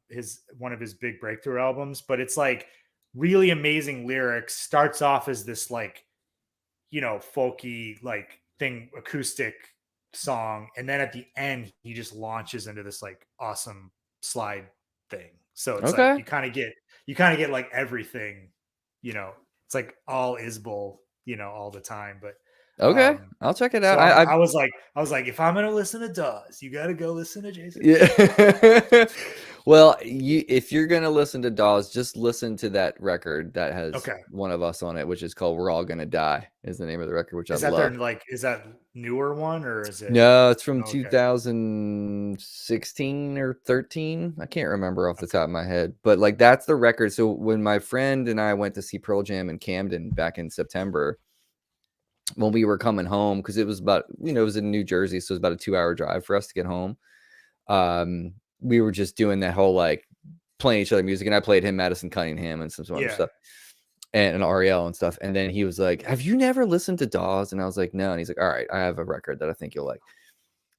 his one of his big breakthrough albums, but it's like really amazing lyrics. Starts off as this like, folky like thing, acoustic song, and then at the end he just launches into this like awesome slide thing. So it's like Okay. you kind of get like everything, it's like all Isbell, all the time. But Okay. I'll check it so out. I was like, if I'm gonna listen to Dawes, you got to go listen to Jason. Yeah. Well, if you're gonna listen to Dawes, just listen to that record that has Okay, one of us on it, which is called "We're All Gonna Die," is the name of the record, which I is that their love. like is that newer one or is it? No, it's from Okay, 2016 or 13. I can't remember off the top of my head, but like that's the record. So when my friend and I went to see Pearl Jam in Camden back in September, when we were coming home, because it was about, it was in New Jersey, so it was about a 2-hour drive for us to get home. We were just doing that whole like playing each other music, and I played him Madison Cunningham and some other yeah, stuff and Ariel and stuff. And then he was like, "Have you never listened to Dawes?" And I was like, "No." And he's like, "All right, I have a record that I think you'll like."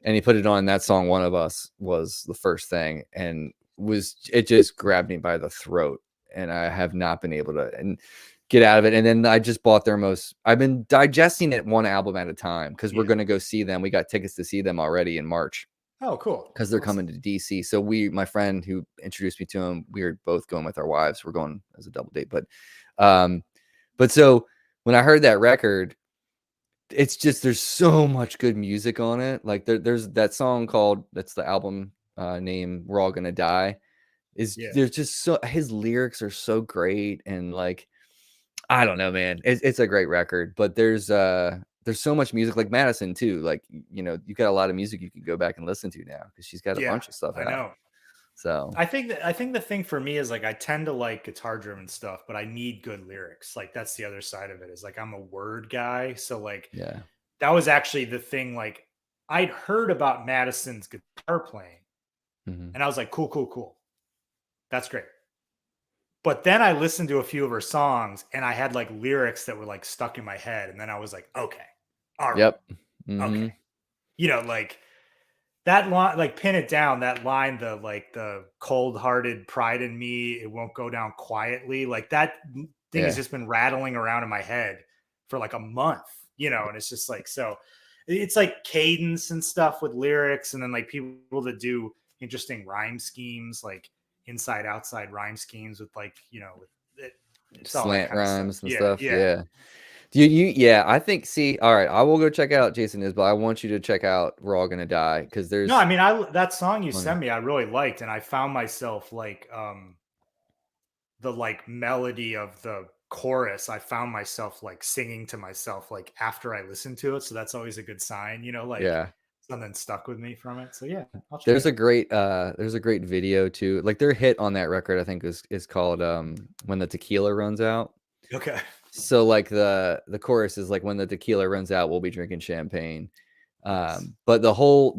And he put it on. That song, "One of Us," was the first thing, and it just grabbed me by the throat, and I have not been able to get out of it. And then I just bought I've been digesting it one album at a time, because we're yeah. going to go see them. We got tickets to see them already in March, Oh, cool. because they're Awesome. coming to DC. So my friend who introduced me to him, we were both going with our wives. We're going as a double date. But so when I heard that record, it's just, there's so much good music on it. Like there's that song that's the album name, "We're All Gonna Die." Yeah. There's just his lyrics are so great, and like, I don't know, man. It's a great record, but there's so much music, like Madison too. Like, you got a lot of music you can go back and listen to now, because she's got a Yeah, bunch of stuff I out. know. So I think the thing for me is like I tend to like guitar driven stuff, but I need good lyrics. Like that's the other side of it, is like I'm a word guy. So like yeah. that was actually the thing. Like I'd heard about Madison's guitar playing Hmm. and I was like, cool, cool, cool. That's great. But then I listened to a few of her songs and I had like lyrics that were like stuck in my head. And then I was like, okay, all right, Yep. okay. Hmm. Like that line, like pin it down, that line, the cold-hearted pride in me, it won't go down quietly. Like that thing has Yeah. just been rattling around in my head for like a month, and it's just like, so it's like cadence and stuff with lyrics, and then like people that do interesting rhyme schemes, like inside outside rhyme schemes with like, with it, it's all that Slant kind of stuff. rhymes and Yeah, stuff. yeah. Yeah. Yeah, I think, see, all right, I will go check out Jason Isbell. I want you to check out "We're All Gonna Die," because No, I there's mean, that song you plenty. sent me, I really liked, and I found myself like the like melody of the chorus, I found myself like singing to myself like after I listened to it. So that's always a good sign, like Yeah. something stuck with me from it. So yeah, I'll try There's it. a great video too. Like their hit on that record, I think is called "When the Tequila Runs Out." Okay. So like the chorus is like, "When the tequila runs out, we'll be drinking champagne." Nice. But the whole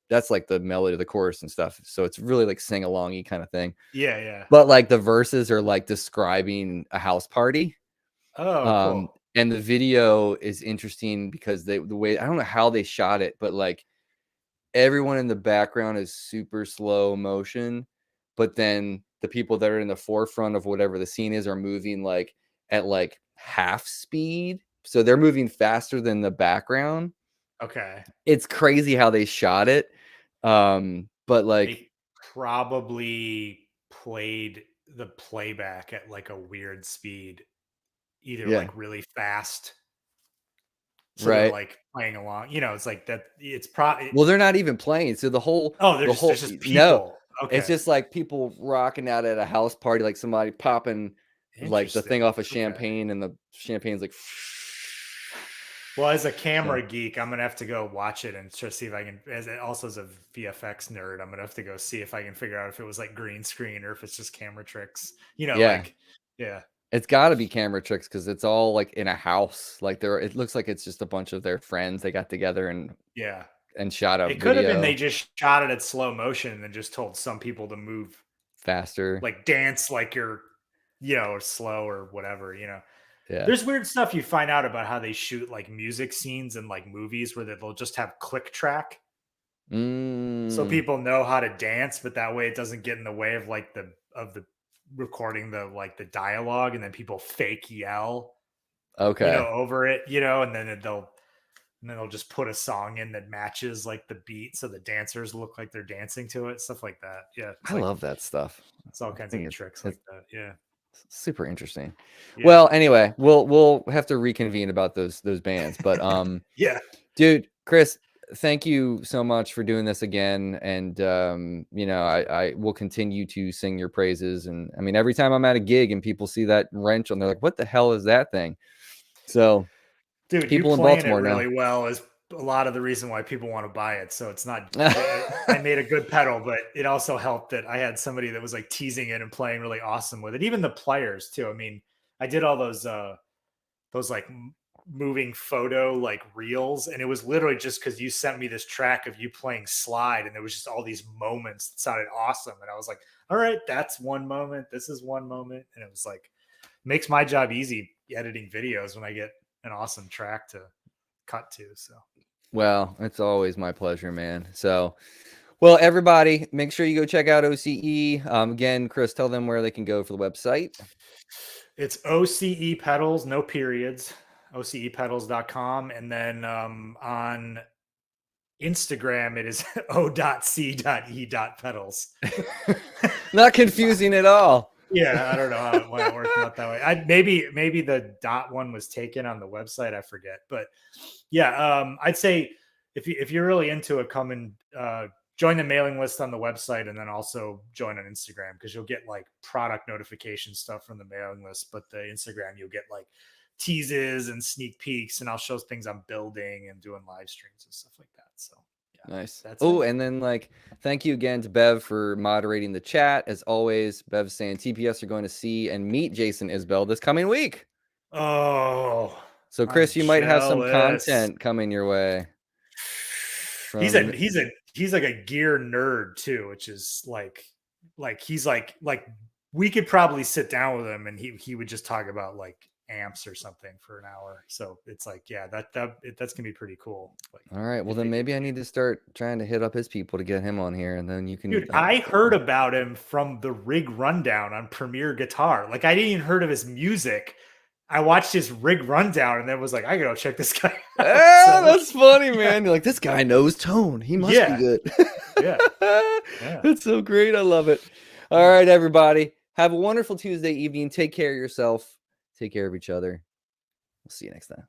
that's like the melody of the chorus and stuff. So it's really like sing-alongy kind of thing. Yeah, yeah. But like the verses are like describing a house party. Oh, cool. And the video is interesting because the way, I don't know how they shot it, but like everyone in the background is super slow motion, but then the people that are in the forefront of whatever the scene is are moving like at like half speed. So they're moving faster than the background. Okay. It's crazy how they shot it. But like, They probably played the playback at like a weird speed, either yeah, like really fast. So they're right. like playing along, it's like that. It's probably, Well, they're not even playing. So oh, the there's whole, just no, people. it's Okay. just like people rocking out at a house party, like somebody popping like the thing Interesting. off of Okay. champagne, and the champagne's like, Well, as a so camera geek, I'm gonna have to go watch it and try to see if I can. Also as a VFX nerd, I'm gonna have to go see if I can figure out if it was like green screen or if it's just camera tricks. yeah, Yeah, it's got to be camera tricks, because it's all like in a house. Like it looks like it's just a bunch of their friends they got together and yeah. and shot a It could have been video they just shot it at slow motion and then just told some people to move, faster. like dance like you're, slow or whatever, Yeah. There's weird stuff you find out about how they shoot like music scenes in like movies where they'll just have click track. So Mm, people know how to dance, but that way it doesn't get in the way of like the recording the dialogue, and then people fake yell, okay. over it, and then they'll just put a song in that matches like the beat so the dancers look like they're dancing to it, stuff like that. Yeah. I love that stuff. It's all I kinds think of it's, tricks like it's that. Yeah. super interesting. Yeah. Well, anyway, we'll have to reconvene about those bands. But Yeah. dude, Chris, thank you so much for doing this again. And I will continue to sing your praises. And I mean, every time I'm at a gig and people see that wrench on, they're like, what the hell is that thing? So Dude, you people in playing it Baltimore know. really well is a lot of the reason why people want to buy it. So it's not, I made a good pedal, but it also helped that I had somebody that was like teasing it and playing really awesome with it. Even the players too. I mean, I did all those like moving photo like reels, and it was literally just because you sent me this track of you playing slide, and there was just all these moments that sounded awesome, and I was like, all right, that's one moment, this is one moment, and it was like makes my job easy editing videos when I get an awesome track to cut to. So Well, it's always my pleasure, man. So, well, everybody, make sure you go check out OCE. Again, Chris, tell them where they can go for the website. it's O.C.E Pedals, no periods, OCEpedals.com. And then on Instagram, it is O.C.E.pedals. Not confusing at all. Yeah, I don't know why it worked out that way. Maybe the dot one was taken on the website. I forget, but yeah, I'd say if you're really into it, come and join the mailing list on the website, and then also join on Instagram, because you'll get like product notification stuff from the mailing list. But the Instagram, you'll get like teases and sneak peeks, and I'll show things I'm building and doing live streams and stuff like that. So. Yeah, nice. Oh, and then thank you again to Bev for moderating the chat. As always, Bev's saying TPS are going to see and meet Jason Isbell this coming week. Oh, so Chris, I'm you might have some jealous. content coming your way. He's like a gear nerd too, which is like he's like we could probably sit down with him and he would just talk about like amps or something for an hour. So it's like, yeah, that's gonna be pretty cool. Like, all right, well then maybe I need to start trying to hit up his people to get him on here, and then you can. Dude, I heard about him from the Rig Rundown on Premier Guitar. Like, I didn't even heard of his music. I watched his Rig Rundown and then was like, I gotta go check this guy out. That's funny, man. You're like, this guy knows tone. He must be good. Yeah. That's so great. I love it. All right, everybody. Have a wonderful Tuesday evening. Take care of yourself. Take care of each other. We'll see you next time.